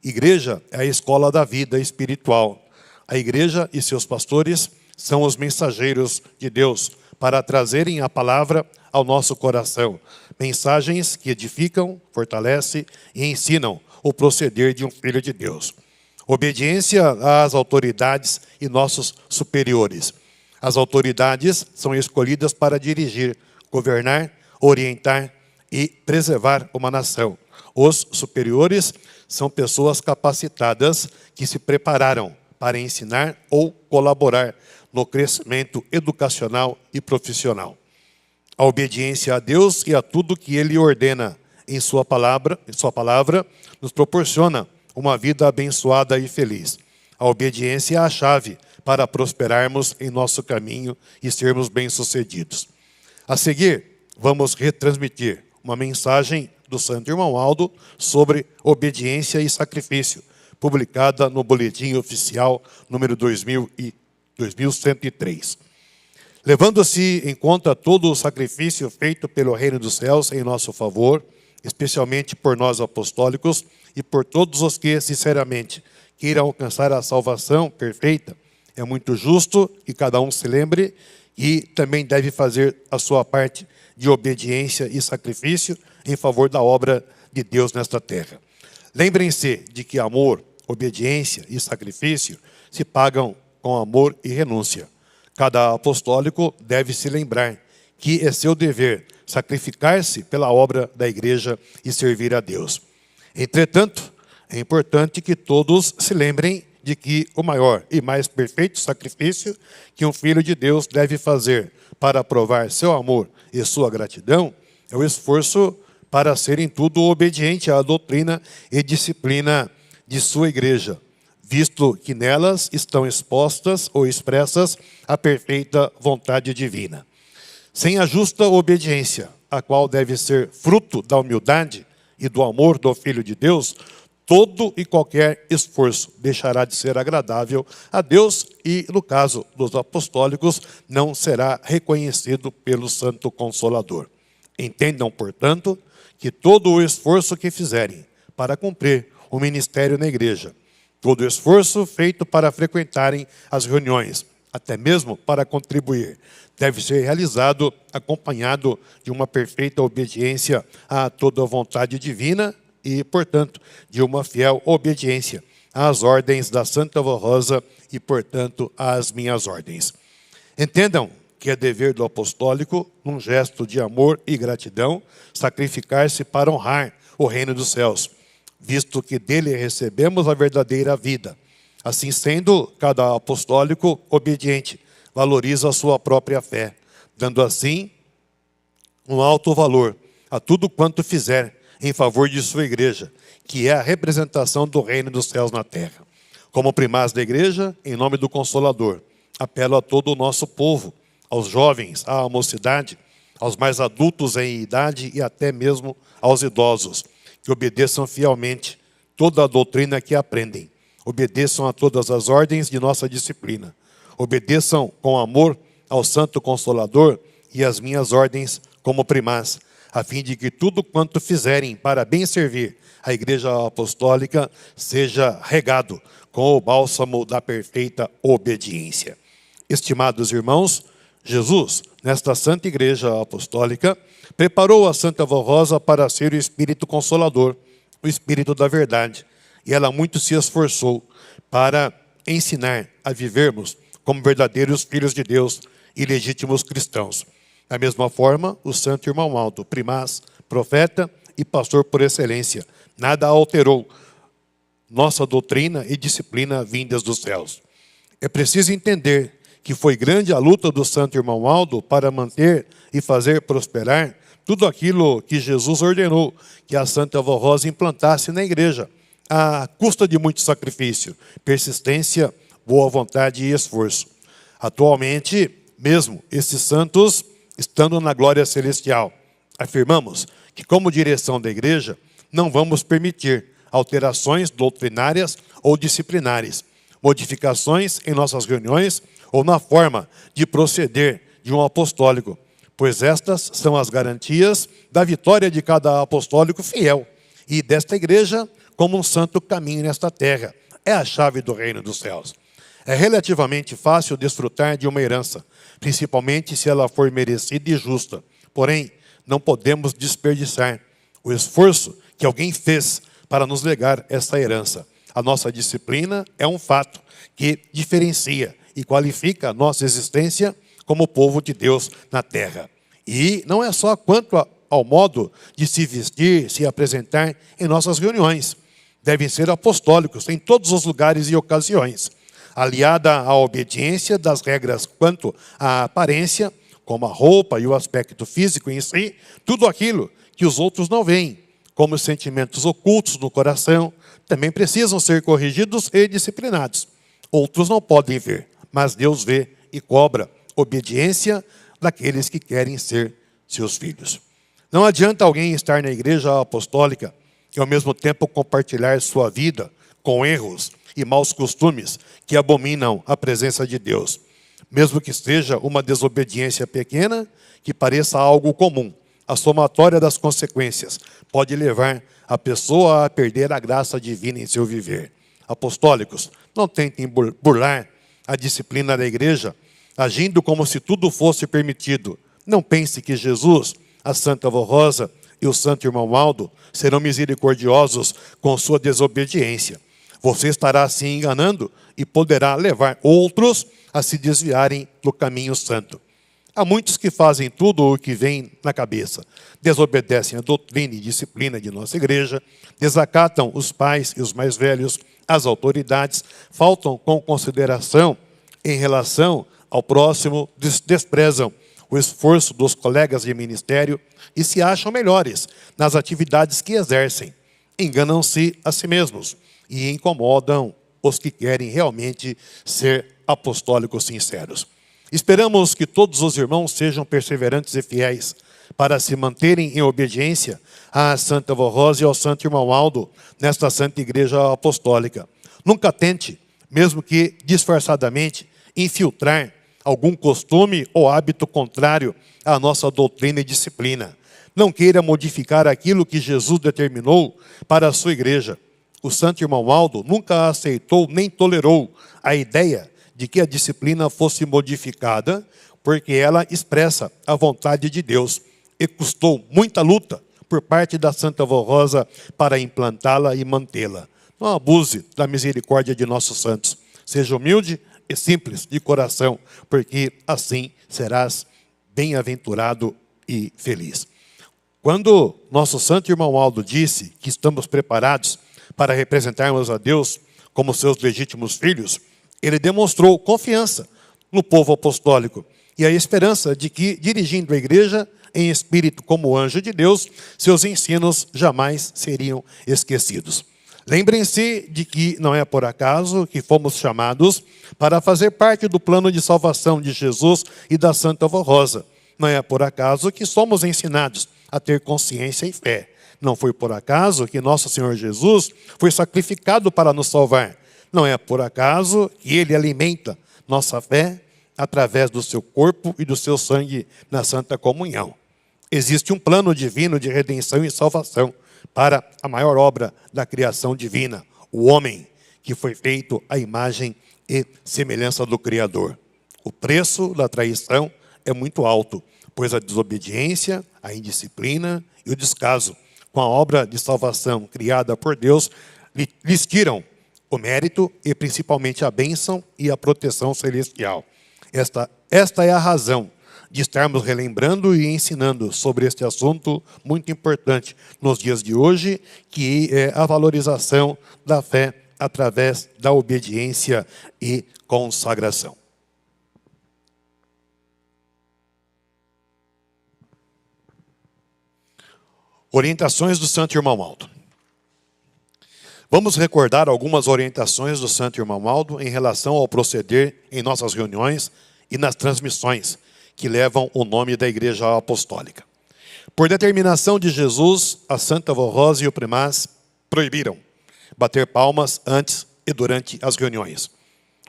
Igreja é a escola da vida espiritual. A igreja e seus pastores são os mensageiros de Deus para trazerem a palavra ao nosso coração. Mensagens que edificam, fortalecem e ensinam o proceder de um filho de Deus. Obediência às autoridades e nossos superiores. As autoridades são escolhidas para dirigir, governar, orientar e preservar uma nação. Os superiores são pessoas capacitadas que se prepararam para ensinar ou colaborar no crescimento educacional e profissional. A obediência a Deus e a tudo que Ele ordena em sua palavra nos proporciona uma vida abençoada e feliz. A obediência é a chave para prosperarmos em nosso caminho e sermos bem-sucedidos. A seguir, vamos retransmitir uma mensagem do Santo Irmão Aldo sobre obediência e sacrifício, publicada no Boletim Oficial número 2103. Levando-se em conta todo o sacrifício feito pelo Reino dos Céus em nosso favor, especialmente por nós apostólicos e por todos os que, sinceramente, queiram alcançar a salvação perfeita, é muito justo que cada um se lembre e também deve fazer a sua parte de obediência e sacrifício em favor da obra de Deus nesta terra. Lembrem-se de que amor, obediência e sacrifício se pagam com amor e renúncia. Cada apostólico deve se lembrar que é seu dever sacrificar-se pela obra da igreja e servir a Deus. Entretanto, é importante que todos se lembrem de que o maior e mais perfeito sacrifício que um filho de Deus deve fazer para provar seu amor e sua gratidão é o esforço para ser em tudo obediente à doutrina e disciplina de sua igreja, visto que nelas estão expostas ou expressas a perfeita vontade divina. Sem a justa obediência, a qual deve ser fruto da humildade e do amor do Filho de Deus, todo e qualquer esforço deixará de ser agradável a Deus e, no caso dos apostólicos, não será reconhecido pelo Santo Consolador. Entendam, portanto, que todo o esforço que fizerem para cumprir o ministério na igreja, todo o esforço feito para frequentarem as reuniões, até mesmo para contribuir, deve ser realizado acompanhado de uma perfeita obediência a toda a vontade divina e, portanto, de uma fiel obediência às ordens da Santa Vó Rosa e, portanto, às minhas ordens. Entendam que é dever do apostólico, num gesto de amor e gratidão, sacrificar-se para honrar o reino dos céus, visto que dele recebemos a verdadeira vida. Assim sendo, cada apostólico obediente valoriza a sua própria fé, dando assim um alto valor a tudo quanto fizer em favor de sua igreja, que é a representação do reino dos céus na terra. Como primaz da igreja, em nome do Consolador, apelo a todo o nosso povo, aos jovens, à mocidade, aos mais adultos em idade e até mesmo aos idosos, que obedeçam fielmente toda a doutrina que aprendem, obedeçam a todas as ordens de nossa disciplina, obedeçam com amor ao Santo Consolador e às minhas ordens como primaz, a fim de que tudo quanto fizerem para bem servir a Igreja Apostólica seja regado com o bálsamo da perfeita obediência. Estimados irmãos, Jesus, nesta Santa Igreja Apostólica, preparou a Santa Vó Rosa para ser o Espírito Consolador, o Espírito da verdade, e ela muito se esforçou para ensinar a vivermos como verdadeiros filhos de Deus e legítimos cristãos. Da mesma forma, o Santo Irmão Aldo, primaz, profeta e pastor por excelência, nada alterou nossa doutrina e disciplina vindas dos céus. É preciso entender que foi grande a luta do Santo Irmão Aldo para manter e fazer prosperar tudo aquilo que Jesus ordenou que a Santa Vó Rosa implantasse na igreja, à custa de muito sacrifício, persistência, boa vontade e esforço. Atualmente, mesmo esses santos estando na glória celestial, afirmamos que, como direção da igreja, não vamos permitir alterações doutrinárias ou disciplinares, modificações em nossas reuniões ou na forma de proceder de um apostólico, pois estas são as garantias da vitória de cada apostólico fiel e desta igreja como um santo caminho nesta terra. É a chave do reino dos céus. É relativamente fácil desfrutar de uma herança, principalmente se ela for merecida e justa. Porém, não podemos desperdiçar o esforço que alguém fez para nos legar essa herança. A nossa disciplina é um fato que diferencia e qualifica a nossa existência como povo de Deus na terra. E não é só quanto ao modo de se vestir, se apresentar em nossas reuniões. Devem ser apostólicos em todos os lugares e ocasiões, aliada à obediência das regras quanto à aparência, como a roupa e o aspecto físico em si, tudo aquilo que os outros não veem, como os sentimentos ocultos no coração, também precisam ser corrigidos e disciplinados. Outros não podem ver, mas Deus vê e cobra obediência daqueles que querem ser seus filhos. Não adianta alguém estar na igreja apostólica e ao mesmo tempo compartilhar sua vida com erros e maus costumes que abominam a presença de Deus. Mesmo que seja uma desobediência pequena, que pareça algo comum, a somatória das consequências pode levar a pessoa a perder a graça divina em seu viver. Apostólicos, não tentem burlar a disciplina da igreja, agindo como se tudo fosse permitido. Não pense que Jesus, a Santa Vó Rosa e o Santo Irmão Aldo serão misericordiosos com sua desobediência. Você estará se enganando e poderá levar outros a se desviarem do caminho santo. Há muitos que fazem tudo o que vem na cabeça. Desobedecem a doutrina e disciplina de nossa igreja, desacatam os pais e os mais velhos, as autoridades, faltam com consideração em relação ao próximo, desprezam o esforço dos colegas de ministério e se acham melhores nas atividades que exercem. Enganam-se a si mesmos e incomodam os que querem realmente ser apostólicos sinceros. Esperamos que todos os irmãos sejam perseverantes e fiéis para se manterem em obediência à Santa Vó Rosa e ao Santo Irmão Aldo nesta Santa Igreja Apostólica. Nunca tente, mesmo que disfarçadamente, infiltrar algum costume ou hábito contrário à nossa doutrina e disciplina. Não queira modificar aquilo que Jesus determinou para a sua igreja. O Santo Irmão Aldo nunca aceitou nem tolerou a ideia de que a disciplina fosse modificada, porque ela expressa a vontade de Deus. E custou muita luta por parte da Santa Vó Rosa para implantá-la e mantê-la. Não abuse da misericórdia de nossos santos. Seja humilde e simples de coração, porque assim serás bem-aventurado e feliz. Quando nosso Santo Irmão Aldo disse que estamos preparados para representarmos a Deus como seus legítimos filhos, ele demonstrou confiança no povo apostólico e a esperança de que, dirigindo a igreja em espírito como anjo de Deus, seus ensinos jamais seriam esquecidos. Lembrem-se de que não é por acaso que fomos chamados para fazer parte do plano de salvação de Jesus e da Santa Vó Rosa. Não é por acaso que somos ensinados a ter consciência e fé. Não foi por acaso que nosso Senhor Jesus foi sacrificado para nos salvar. Não é por acaso que Ele alimenta nossa fé através do seu corpo e do seu sangue na Santa Comunhão. Existe um plano divino de redenção e salvação para a maior obra da criação divina, o homem, que foi feito à imagem e semelhança do Criador. O preço da traição é muito alto, pois a desobediência, a indisciplina e o descaso com a obra de salvação criada por Deus lhes tiram o mérito e principalmente a bênção e a proteção celestial. Esta é a razão de estarmos relembrando e ensinando sobre este assunto muito importante nos dias de hoje, que é a valorização da fé através da obediência e consagração. Orientações do Santo Irmão Aldo. Vamos recordar algumas orientações do Santo Irmão Aldo em relação ao proceder em nossas reuniões e nas transmissões que levam o nome da Igreja Apostólica. Por determinação de Jesus, a Santa Vó Rosa e o Primaz proibiram bater palmas antes e durante as reuniões.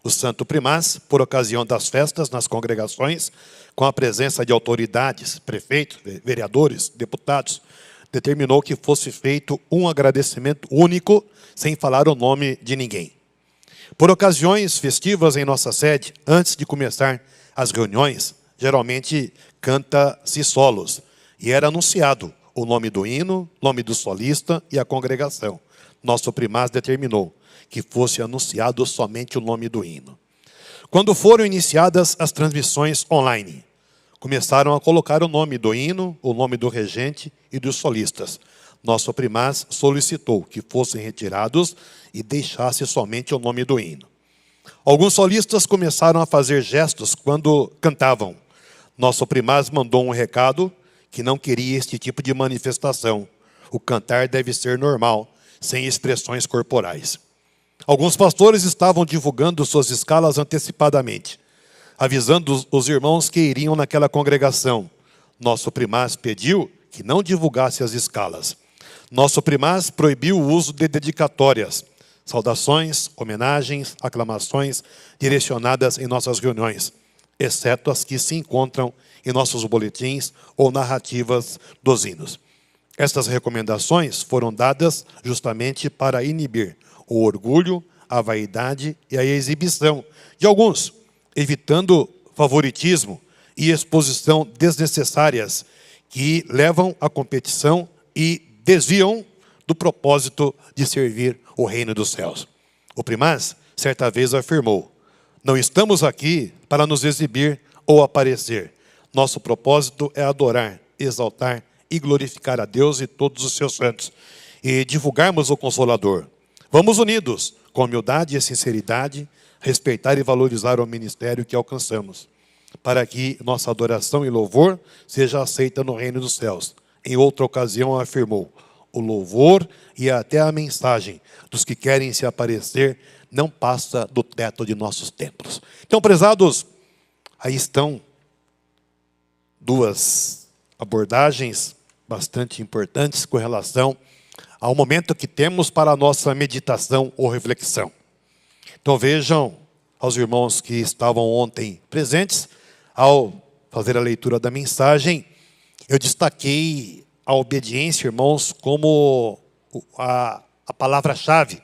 O Santo Primaz, por ocasião das festas nas congregações, com a presença de autoridades, prefeitos, vereadores, deputados, determinou que fosse feito um agradecimento único, sem falar o nome de ninguém. Por ocasiões festivas em nossa sede, antes de começar as reuniões, geralmente canta-se solos, e era anunciado o nome do hino, nome do solista e a congregação. Nosso primaz determinou que fosse anunciado somente o nome do hino. Quando foram iniciadas as transmissões online, começaram a colocar o nome do hino, o nome do regente e dos solistas. Nosso primaz solicitou que fossem retirados e deixasse somente o nome do hino. Alguns solistas começaram a fazer gestos quando cantavam. Nosso primaz mandou um recado que não queria este tipo de manifestação. O cantar deve ser normal, sem expressões corporais. Alguns pastores estavam divulgando suas escalas antecipadamente, avisando os irmãos que iriam naquela congregação. Nosso primaz pediu que não divulgasse as escalas. Nosso primaz proibiu o uso de dedicatórias, saudações, homenagens, aclamações direcionadas em nossas reuniões, exceto as que se encontram em nossos boletins ou narrativas dos hinos. Estas recomendações foram dadas justamente para inibir o orgulho, a vaidade e a exibição de alguns, evitando favoritismo e exposição desnecessárias que levam à competição e desviam do propósito de servir o reino dos céus. O primaz, certa vez, afirmou: não estamos aqui para nos exibir ou aparecer. Nosso propósito é adorar, exaltar e glorificar a Deus e todos os seus santos, e divulgarmos o Consolador. Vamos unidos, com humildade e sinceridade, respeitar e valorizar o ministério que alcançamos, para que nossa adoração e louvor seja aceita no reino dos céus. Em outra ocasião afirmou: o louvor e até a mensagem dos que querem se aparecer não passa do teto de nossos templos. Então, prezados, aí estão duas abordagens bastante importantes com relação ao momento que temos para a nossa meditação ou reflexão. Então vejam, aos irmãos que estavam ontem presentes, ao fazer a leitura da mensagem, eu destaquei a obediência, irmãos, como a palavra-chave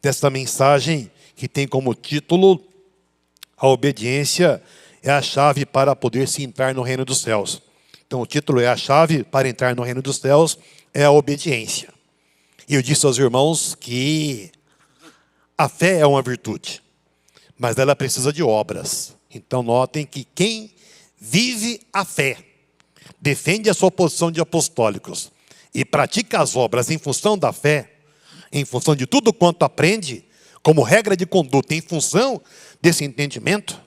desta mensagem, que tem como título: a obediência é a chave para poder se entrar no reino dos céus. Então o título é: a chave para entrar no reino dos céus é a obediência. E eu disse aos irmãos que a fé é uma virtude, mas ela precisa de obras. Então notem que quem vive a fé, defende a sua posição de apostólicos e pratica as obras em função da fé, em função de tudo quanto aprende, como regra de conduta, em função desse entendimento.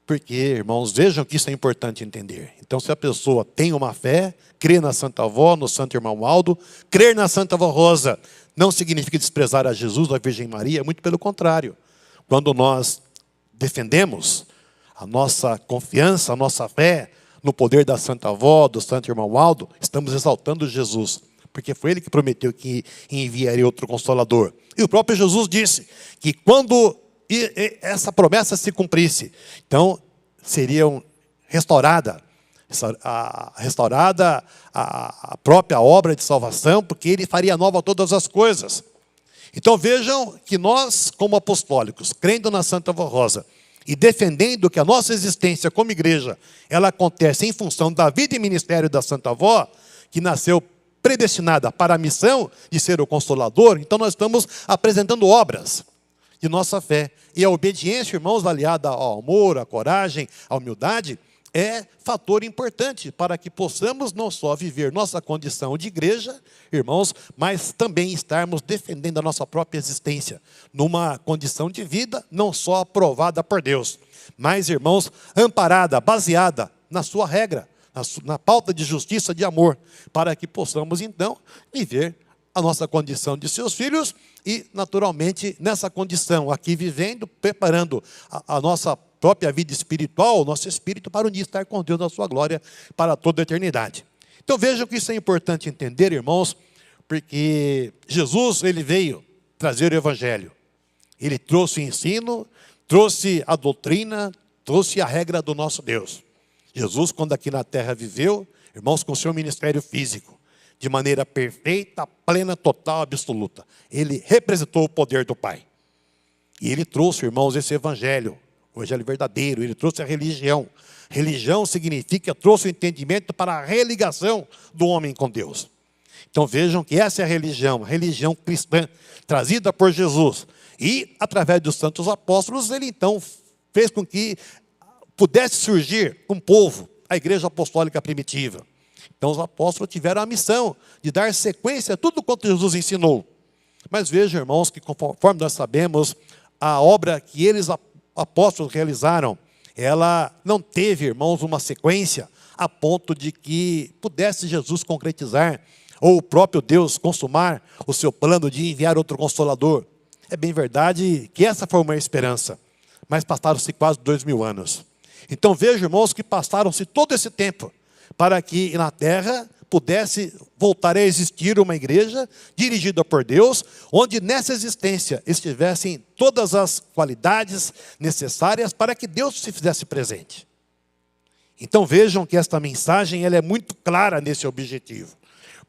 Porque, irmãos, vejam que isso é importante entender. Então, se a pessoa tem uma fé, crê na Santa Avó, no Santo Irmão Aldo, crer na Santa Avó Rosa, não significa desprezar a Jesus, a Virgem Maria, muito pelo contrário. Quando nós defendemos a nossa confiança, a nossa fé no poder da Santa Avó, do Santo Irmão Aldo, estamos exaltando Jesus, porque foi Ele que prometeu que enviaria outro Consolador. E o próprio Jesus disse que quando essa promessa se cumprisse, então seriam restaurada a própria obra de salvação, porque Ele faria nova todas as coisas. Então vejam que nós, como apostólicos, crendo na Santa Avó Rosa e defendendo que a nossa existência como igreja, ela acontece em função da vida e ministério da Santa Avó, que nasceu predestinada para a missão de ser o Consolador, então nós estamos apresentando obras de nossa fé. E a obediência, irmãos, aliada ao amor, à coragem, à humildade, é fator importante para que possamos não só viver nossa condição de igreja, irmãos, mas também estarmos defendendo a nossa própria existência, numa condição de vida não só aprovada por Deus, mas, irmãos, amparada, baseada na sua regra, na pauta de justiça, de amor, para que possamos, então, viver a nossa condição de seus filhos e, naturalmente, nessa condição, aqui vivendo, preparando a nossa própria vida espiritual, o nosso espírito, para um dia estar com Deus na sua glória para toda a eternidade. Então vejam que isso é importante entender, irmãos, porque Jesus, Ele veio trazer o Evangelho. Ele trouxe o ensino, trouxe a doutrina, trouxe a regra do nosso Deus. Jesus, quando aqui na terra viveu, irmãos, com o seu ministério físico, de maneira perfeita, plena, total, absoluta. Ele representou o poder do Pai. E Ele trouxe, irmãos, esse Evangelho, o Evangelho verdadeiro. Ele trouxe a religião. Religião significa, trouxe o entendimento para a religação do homem com Deus. Então vejam que essa é a religião cristã, trazida por Jesus. E, através dos santos apóstolos, Ele então fez com que pudesse surgir um povo, a igreja apostólica primitiva. Então os apóstolos tiveram a missão de dar sequência a tudo quanto Jesus ensinou. Mas vejam, irmãos, que conforme nós sabemos, a obra que eles, apóstolos, realizaram, ela não teve, irmãos, uma sequência a ponto de que pudesse Jesus concretizar, ou o próprio Deus consumar o seu plano de enviar outro Consolador. É bem verdade que essa foi uma esperança, mas passaram-se quase 2000 anos. Então vejam, irmãos, que passaram-se todo esse tempo para que na terra pudesse voltar a existir uma igreja dirigida por Deus, onde nessa existência estivessem todas as qualidades necessárias para que Deus se fizesse presente. Então vejam que esta mensagem ela é muito clara nesse objetivo.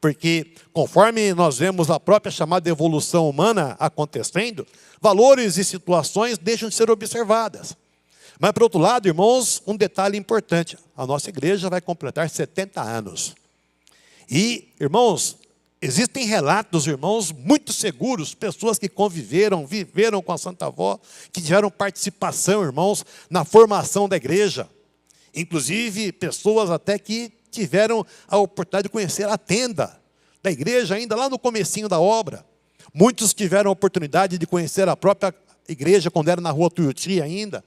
Porque conforme nós vemos a própria chamada evolução humana acontecendo, valores e situações deixam de ser observadas. Mas, por outro lado, irmãos, um detalhe importante. A nossa igreja vai completar 70 anos. E, irmãos, existem relatos, irmãos, muito seguros, pessoas que conviveram, viveram com a Santa Avó, que tiveram participação, irmãos, na formação da igreja. Inclusive, pessoas até que tiveram a oportunidade de conhecer a tenda da igreja, ainda lá no comecinho da obra. Muitos tiveram a oportunidade de conhecer a própria igreja, quando era na rua Tuiuti ainda.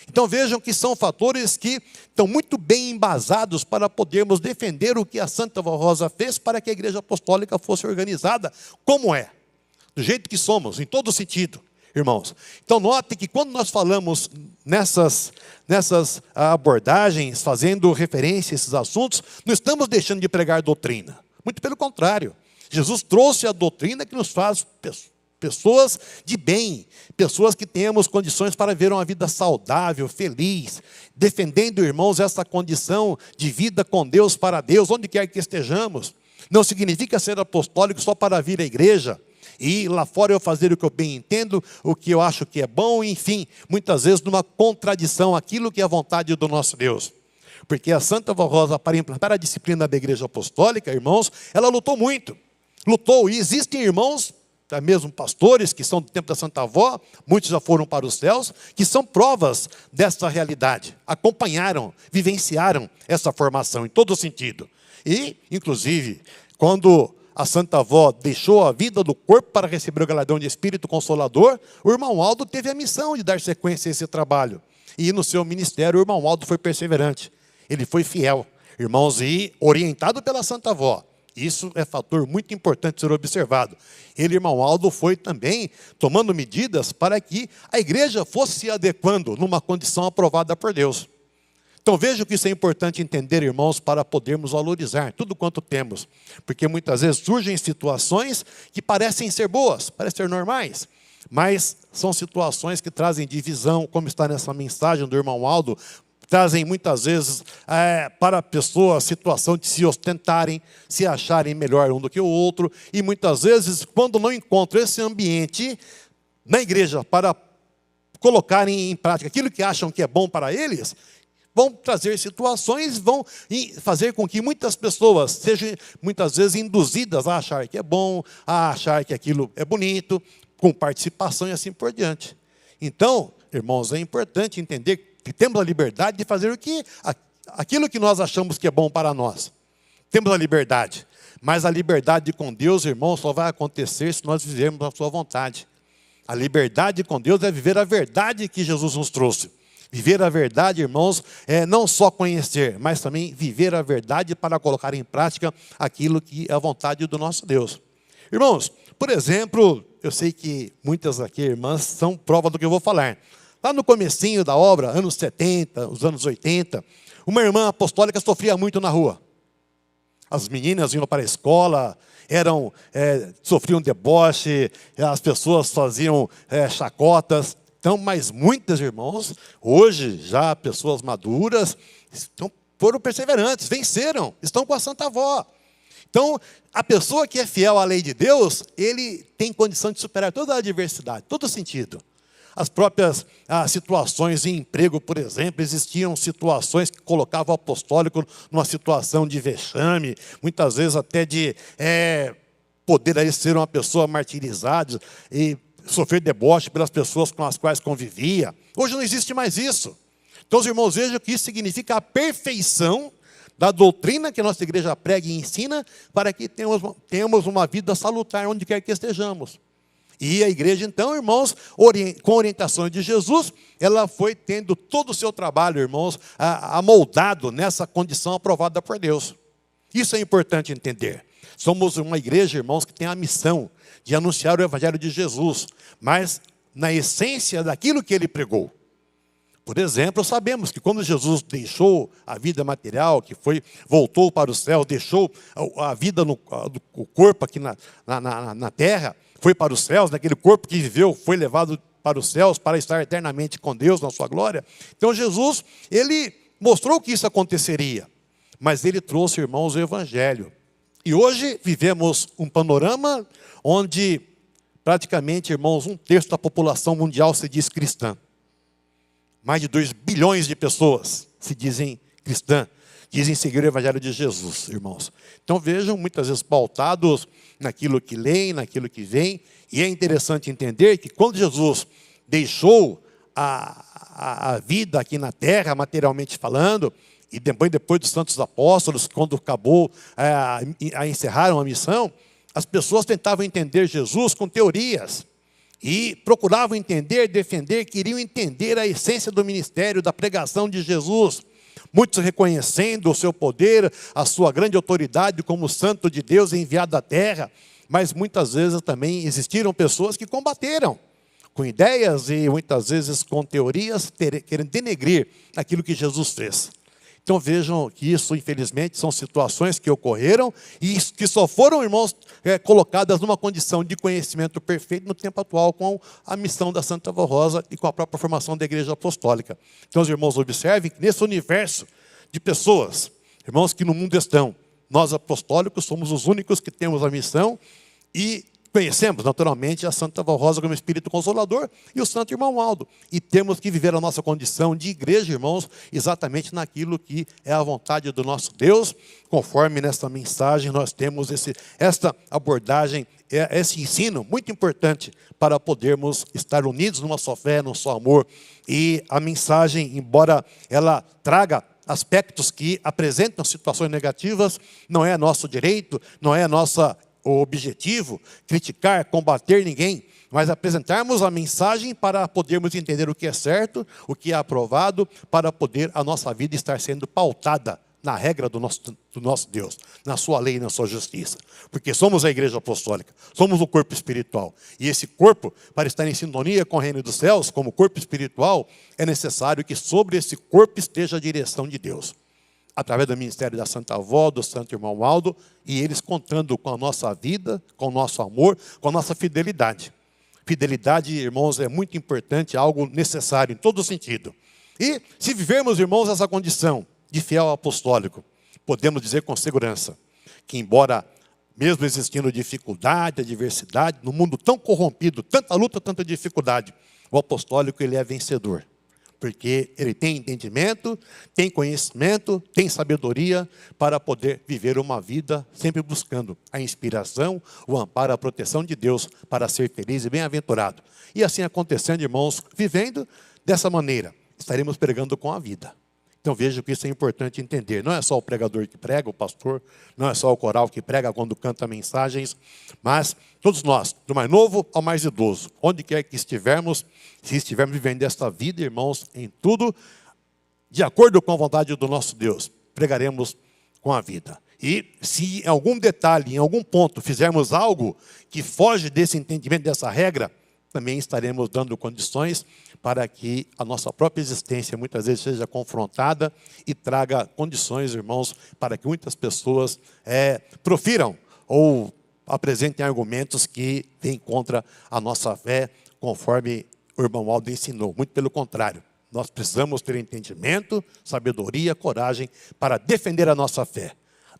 Então vejam que são fatores que estão muito bem embasados para podermos defender o que a Santa Vó Rosa fez para que a igreja apostólica fosse organizada como é. Do jeito que somos, em todo sentido, irmãos. Então note que quando nós falamos nessas abordagens, fazendo referência a esses assuntos, não estamos deixando de pregar doutrina. Muito pelo contrário. Jesus trouxe a doutrina que nos faz pessoas de bem, pessoas que tenhamos condições para viver uma vida saudável, feliz, defendendo, irmãos, essa condição de vida com Deus, para Deus, onde quer que estejamos. Não significa ser apostólico só para vir à igreja, e lá fora eu fazer o que eu bem entendo, o que eu acho que é bom, enfim, muitas vezes numa contradição àquilo que é a vontade do nosso Deus. Porque a Santa Vó Rosa, para implantar a disciplina da igreja apostólica, irmãos, ela lutou muito. Lutou, e existem irmãos, até mesmo pastores, que são do tempo da Santa Avó, muitos já foram para os céus, que são provas dessa realidade. Acompanharam, vivenciaram essa formação em todo sentido. E, inclusive, quando a Santa Avó deixou a vida do corpo para receber o galardão de Espírito Consolador, o irmão Aldo teve a missão de dar sequência a esse trabalho. E no seu ministério, o irmão Aldo foi perseverante. Ele foi fiel, irmãos, e orientado pela Santa Avó. Isso é fator muito importante ser observado. Ele, irmão Aldo, foi também tomando medidas para que a igreja fosse se adequando numa condição aprovada por Deus. Então veja que isso é importante entender, irmãos, para podermos valorizar tudo quanto temos. Porque muitas vezes surgem situações que parecem ser boas, parecem ser normais, mas são situações que trazem divisão, como está nessa mensagem do irmão Aldo, trazem muitas vezes para a pessoa a situação de se ostentarem, se acharem melhor um do que o outro, e muitas vezes, quando não encontram esse ambiente na igreja para colocarem em prática aquilo que acham que é bom para eles, vão trazer situações, vão fazer com que muitas pessoas sejam muitas vezes induzidas a achar que é bom, a achar que aquilo é bonito, com participação e assim por diante. Então, irmãos, é importante entender que temos a liberdade de fazer aquilo que nós achamos que é bom para nós. Temos a liberdade. Mas a liberdade com Deus, irmãos, só vai acontecer se nós vivermos a sua vontade. A liberdade com Deus é viver a verdade que Jesus nos trouxe. Viver a verdade, irmãos, é não só conhecer, mas também viver a verdade para colocar em prática aquilo que é a vontade do nosso Deus. Irmãos, por exemplo, eu sei que muitas aqui, irmãs, são prova do que eu vou falar. Lá no comecinho da obra, anos 70, os anos 80, uma irmã apostólica sofria muito na rua. As meninas iam para a escola, sofriam deboche, as pessoas faziam chacotas. Então, mas muitas, irmãos, hoje já pessoas maduras, foram perseverantes, venceram, estão com a Santa Avó. Então, a pessoa que é fiel à lei de Deus, ele tem condição de superar toda a adversidade, todo sentido. As próprias situações em emprego, por exemplo, existiam situações que colocavam o apostólico numa situação de vexame, muitas vezes até de poder aí ser uma pessoa martirizada e sofrer deboche pelas pessoas com as quais convivia. Hoje não existe mais isso. Então, os irmãos, vejam que isso significa a perfeição da doutrina que a nossa igreja prega e ensina para que tenhamos uma vida salutar onde quer que estejamos. E a igreja, então, irmãos, com a orientação de Jesus, ela foi tendo todo o seu trabalho, irmãos, amoldado nessa condição aprovada por Deus. Isso é importante entender. Somos uma igreja, irmãos, que tem a missão de anunciar o Evangelho de Jesus, mas na essência daquilo que ele pregou. Por exemplo, sabemos que quando Jesus deixou a vida material, voltou para o céu, deixou a vida do corpo aqui na terra, foi para os céus, naquele corpo que viveu, foi levado para os céus para estar eternamente com Deus na sua glória. Então Jesus, ele mostrou que isso aconteceria, mas ele trouxe, irmãos, o Evangelho. E hoje vivemos um panorama onde praticamente, irmãos, 1/3 da população mundial se diz cristã. Mais de 2 bilhões de pessoas se dizem cristã, dizem seguir o Evangelho de Jesus, irmãos. Então vejam, muitas vezes pautados naquilo que leem, naquilo que vem. E é interessante entender que quando Jesus deixou a vida aqui na terra, materialmente falando, e depois dos santos apóstolos, quando acabou, encerraram a missão, as pessoas tentavam entender Jesus com teorias. E procuravam entender, defender, queriam entender a essência do ministério, da pregação de Jesus. Muitos reconhecendo o seu poder, a sua grande autoridade como santo de Deus enviado à terra. Mas muitas vezes também existiram pessoas que combateram com ideias e muitas vezes com teorias, querendo denegrir aquilo que Jesus fez. Então vejam que isso, infelizmente, são situações que ocorreram e que só foram, irmãos, colocadas numa condição de conhecimento perfeito no tempo atual com a missão da Santa Vó Rosa e com a própria formação da Igreja Apostólica. Então os irmãos observem que nesse universo de pessoas, irmãos, que no mundo estão, nós apostólicos somos os únicos que temos a missão e conhecemos naturalmente a Santa Vó Rosa como Espírito Consolador e o Santo Irmão Aldo. E temos que viver a nossa condição de igreja, irmãos, exatamente naquilo que é a vontade do nosso Deus, conforme nesta mensagem nós temos esta abordagem, esse ensino muito importante para podermos estar unidos numa só fé, num só amor. E a mensagem, embora ela traga aspectos que apresentam situações negativas, não é nosso direito, não é o objetivo, criticar, combater ninguém, mas apresentarmos a mensagem para podermos entender o que é certo, o que é aprovado, para poder a nossa vida estar sendo pautada na regra do nosso Deus, na sua lei e na sua justiça. Porque somos a igreja apostólica, somos o corpo espiritual. E esse corpo, para estar em sintonia com o reino dos céus, como corpo espiritual, é necessário que sobre esse corpo esteja a direção de Deus. Através do ministério da Santa Avó, do Santo Irmão Aldo, e eles contando com a nossa vida, com o nosso amor, com a nossa fidelidade. Fidelidade, irmãos, é muito importante, algo necessário em todo sentido. E se vivermos, irmãos, essa condição de fiel apostólico, podemos dizer com segurança que, embora mesmo existindo dificuldade, adversidade, no mundo tão corrompido, tanta luta, tanta dificuldade, o apostólico ele é vencedor. Porque ele tem entendimento, tem conhecimento, tem sabedoria para poder viver uma vida sempre buscando a inspiração, o amparo, a proteção de Deus para ser feliz e bem-aventurado. E assim acontecendo, irmãos, vivendo dessa maneira, estaremos pregando com a vida. Então veja que isso é importante entender. Não é só o pregador que prega, o pastor, não é só o coral que prega quando canta mensagens, mas todos nós, do mais novo ao mais idoso, onde quer que estivermos, se estivermos vivendo esta vida, irmãos, em tudo, de acordo com a vontade do nosso Deus, pregaremos com a vida. E se em algum detalhe, em algum ponto, fizermos algo que foge desse entendimento, dessa regra, também estaremos dando condições para que a nossa própria existência muitas vezes seja confrontada e traga condições, irmãos, para que muitas pessoas profiram ou apresentem argumentos que vêm contra a nossa fé, conforme o irmão Aldo ensinou. Muito pelo contrário, nós precisamos ter entendimento, sabedoria, coragem para defender a nossa fé,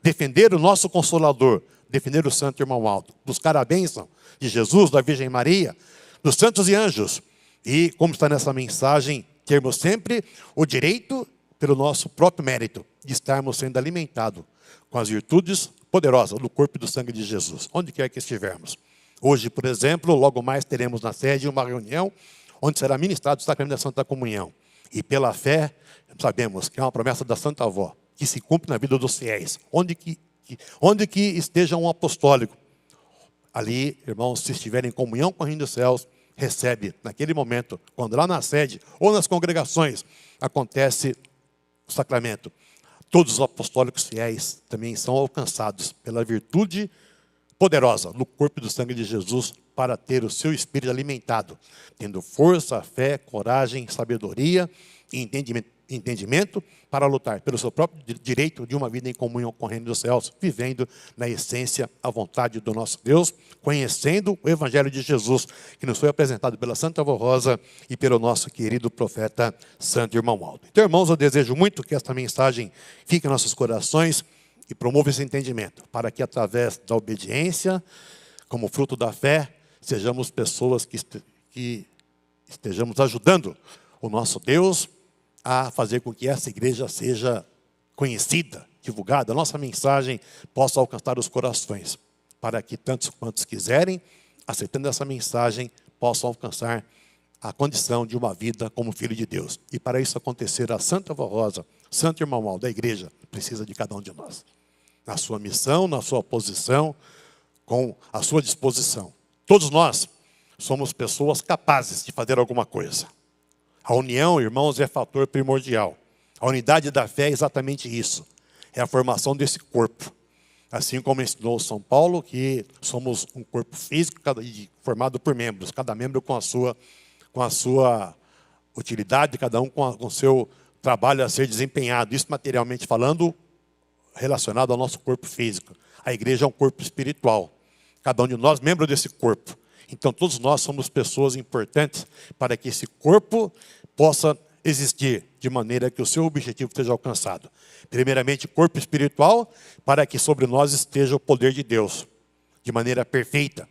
defender o nosso Consolador, defender o Santo Irmão Aldo, buscar a bênção de Jesus, da Virgem Maria, dos santos e anjos. E, como está nessa mensagem, termos sempre o direito, pelo nosso próprio mérito, de estarmos sendo alimentados com as virtudes poderosas do corpo e do sangue de Jesus, onde quer que estivermos. Hoje, por exemplo, logo mais teremos na sede uma reunião onde será ministrado o sacramento da Santa Comunhão. E pela fé, sabemos que é uma promessa da Santa Avó, que se cumpre na vida dos fiéis. Onde que esteja um apostólico, ali, irmãos, se estiverem em comunhão com o reino dos céus, recebe, naquele momento, quando lá na sede ou nas congregações acontece o sacramento, todos os apostólicos fiéis também são alcançados pela virtude poderosa do corpo e do sangue de Jesus para ter o seu espírito alimentado, tendo força, fé, coragem, sabedoria e entendimento para lutar pelo seu próprio direito de uma vida em comunhão com o reino dos céus, vivendo na essência a vontade do nosso Deus, conhecendo o Evangelho de Jesus, que nos foi apresentado pela Santa Vó Rosa e pelo nosso querido profeta Santo Irmão Aldo. Então, irmãos, eu desejo muito que esta mensagem fique em nossos corações e promova esse entendimento, para que através da obediência, como fruto da fé, sejamos pessoas que estejamos ajudando o nosso Deus a fazer com que essa igreja seja conhecida, divulgada, a nossa mensagem possa alcançar os corações, para que tantos quantos quiserem, aceitando essa mensagem, possam alcançar a condição de uma vida como filho de Deus. E para isso acontecer, a Santa Vó Rosa, Santo Irmão Aldo, da igreja, precisa de cada um de nós. Na sua missão, na sua posição, com a sua disposição. Todos nós somos pessoas capazes de fazer alguma coisa. A união, irmãos, é fator primordial. A unidade da fé é exatamente isso. É a formação desse corpo. Assim como ensinou São Paulo, que somos um corpo físico formado por membros, cada membro com a sua utilidade, cada um com o seu trabalho a ser desempenhado. Isso materialmente falando, relacionado ao nosso corpo físico. A igreja é um corpo espiritual. Cada um de nós, membro desse corpo. Então, todos nós somos pessoas importantes para que esse corpo possa existir de maneira que o seu objetivo seja alcançado. Primeiramente, corpo espiritual, para que sobre nós esteja o poder de Deus, de maneira perfeita.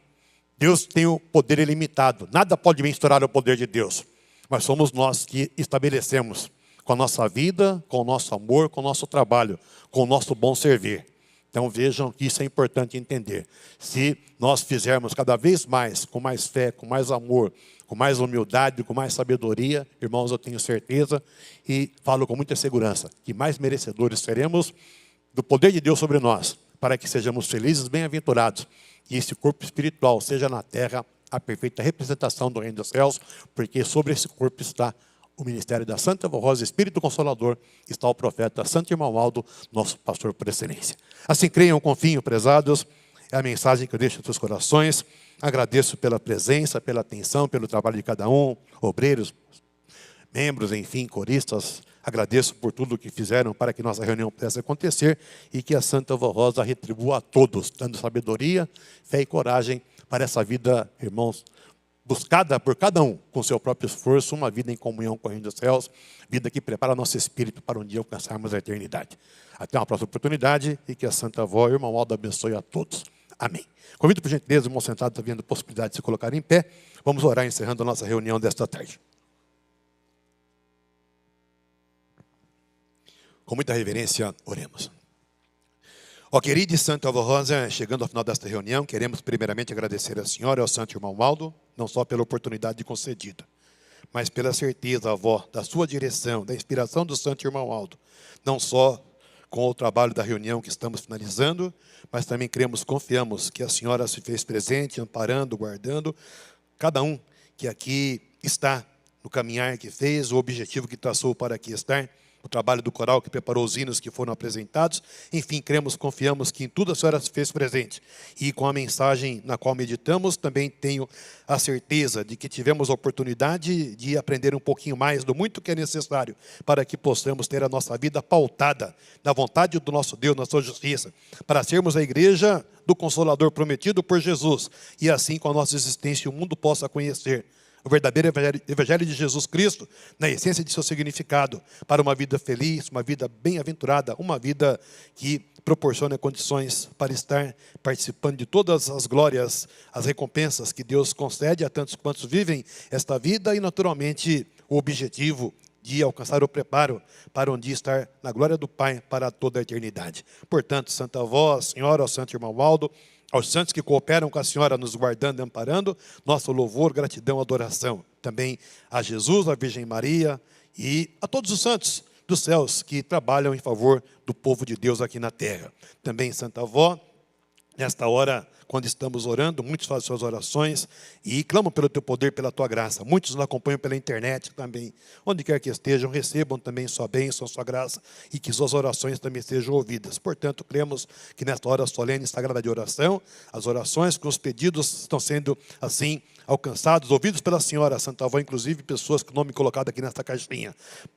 Deus tem o poder ilimitado. Nada pode mensurar o poder de Deus. Mas somos nós que estabelecemos com a nossa vida, com o nosso amor, com o nosso trabalho, com o nosso bom servir. Então vejam que isso é importante entender. Se nós fizermos cada vez mais, com mais fé, com mais amor, com mais humildade, com mais sabedoria, irmãos, eu tenho certeza e falo com muita segurança, que mais merecedores seremos do poder de Deus sobre nós, para que sejamos felizes, bem-aventurados. E esse corpo espiritual seja na terra a perfeita representação do reino dos céus, porque sobre esse corpo está o ministério da Santa Vó Rosa, Espírito Consolador, está o profeta Santo Irmão Aldo, nosso pastor por excelência. Assim creiam, confiem, prezados, é a mensagem que eu deixo nos seus corações. Agradeço pela presença, pela atenção, pelo trabalho de cada um, obreiros, membros, enfim, coristas. Agradeço por tudo o que fizeram para que nossa reunião pudesse acontecer e que a Santa Vó Rosa retribua a todos, dando sabedoria, fé e coragem para essa vida, irmãos, buscada por cada um, com seu próprio esforço, uma vida em comunhão com o reino dos céus, vida que prepara nosso espírito para um dia alcançarmos a eternidade. Até uma próxima oportunidade e que a Santa Vó, Irmão Aldo, abençoe a todos. Amém. Convido por gentileza, o irmão sentado está vendo a possibilidade de se colocar em pé. Vamos orar encerrando a nossa reunião desta tarde. Com muita reverência, oremos. Ó querida e Santa Vó Rosa, chegando ao final desta reunião, queremos primeiramente agradecer à senhora e ao Santo Irmão Aldo, não só pela oportunidade concedida, mas pela certeza, avó, da sua direção, da inspiração do Santo Irmão Aldo, não só com o trabalho da reunião que estamos finalizando, mas também cremos, confiamos que a senhora se fez presente, amparando, guardando cada um que aqui está no caminhar que fez, o objetivo que traçou para aqui estar, o trabalho do coral que preparou os hinos que foram apresentados. Enfim, cremos, confiamos que em tudo a senhora se fez presente. E com a mensagem na qual meditamos, também tenho a certeza de que tivemos a oportunidade de aprender um pouquinho mais do muito que é necessário para que possamos ter a nossa vida pautada na vontade do nosso Deus, na sua justiça, para sermos a igreja do Consolador prometido por Jesus. E assim, com a nossa existência, o mundo possa conhecer o verdadeiro evangelho de Jesus Cristo, na essência de seu significado, para uma vida feliz, uma vida bem-aventurada, uma vida que proporciona condições para estar participando de todas as glórias, as recompensas que Deus concede a tantos quantos vivem esta vida e, naturalmente, o objetivo de alcançar o preparo para um dia estar na glória do Pai para toda a eternidade. Portanto, Santa Vó, Senhora, ao Santo Irmão Aldo, aos santos que cooperam com a senhora, nos guardando e amparando, nosso louvor, gratidão, adoração. Também a Jesus, a Virgem Maria e a todos os santos dos céus que trabalham em favor do povo de Deus aqui na terra. Também, Santa Vó, nesta hora, quando estamos orando, muitos fazem suas orações e clamam pelo teu poder, pela tua graça. Muitos nos acompanham pela internet também. Onde quer que estejam, recebam também sua bênção, sua graça e que suas orações também sejam ouvidas. Portanto, cremos que nesta hora solene e sagrada de oração, as orações com os pedidos estão sendo assim alcançados, ouvidos pela senhora Santa Avó, inclusive pessoas com o nome colocado aqui nesta caixinha.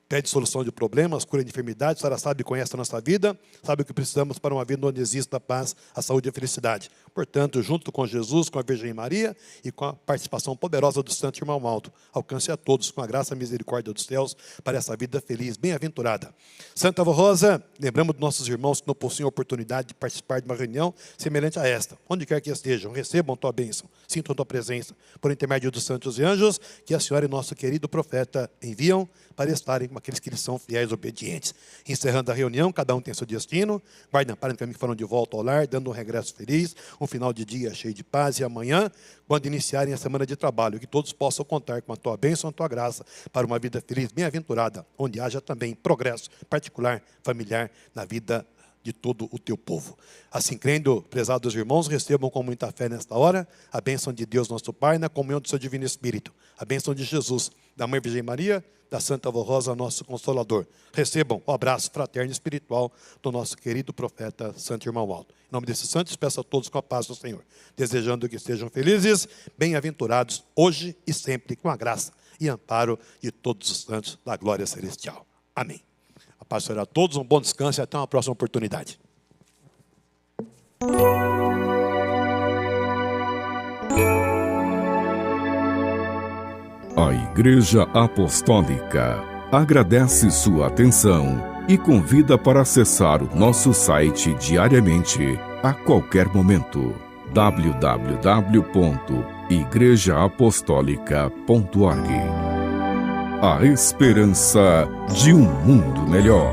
Pede solução de problemas, cura de enfermidades, a senhora sabe e conhece a nossa vida, sabe o que precisamos para uma vida onde exista a paz, a saúde e a felicidade. Portanto, junto com Jesus, com a Virgem Maria e com a participação poderosa do Santo Irmão Aldo, alcance a todos com a graça e a misericórdia dos céus para essa vida feliz, bem-aventurada. Santa Vó Rosa, lembramos dos nossos irmãos que não possuem a oportunidade de participar de uma reunião semelhante a esta. Onde quer que estejam, recebam tua bênção, sintam tua presença, por intermédio dos santos e anjos, que a senhora e nosso querido profeta enviam para estarem com aqueles que lhes são fiéis e obedientes. Encerrando a reunião, cada um tem seu destino, guardem para o caminho que foram de volta ao lar, dando um regresso feliz, um final de dia cheio de paz e amanhã, quando iniciarem a semana de trabalho, que todos possam contar com a tua bênção, a tua graça, para uma vida feliz, bem-aventurada, onde haja também progresso particular, familiar, na vida de todo o teu povo. Assim, crendo, prezados irmãos, recebam com muita fé nesta hora a bênção de Deus nosso Pai, na comunhão do seu Divino Espírito, a bênção de Jesus, da Mãe Virgem Maria, da Santa Avó Rosa, nosso Consolador. Recebam o abraço fraterno e espiritual do nosso querido profeta Santo Irmão Aldo. Em nome desses santos, peço a todos com a paz do Senhor, desejando que sejam felizes, bem-aventurados, hoje e sempre, com a graça e amparo de todos os santos da glória celestial. Amém. A paz será a todos, um bom descanso e até uma próxima oportunidade. A Igreja Apostólica agradece sua atenção e convida para acessar o nosso site diariamente, a qualquer momento. www.igrejaapostólica.org. A esperança de um mundo melhor.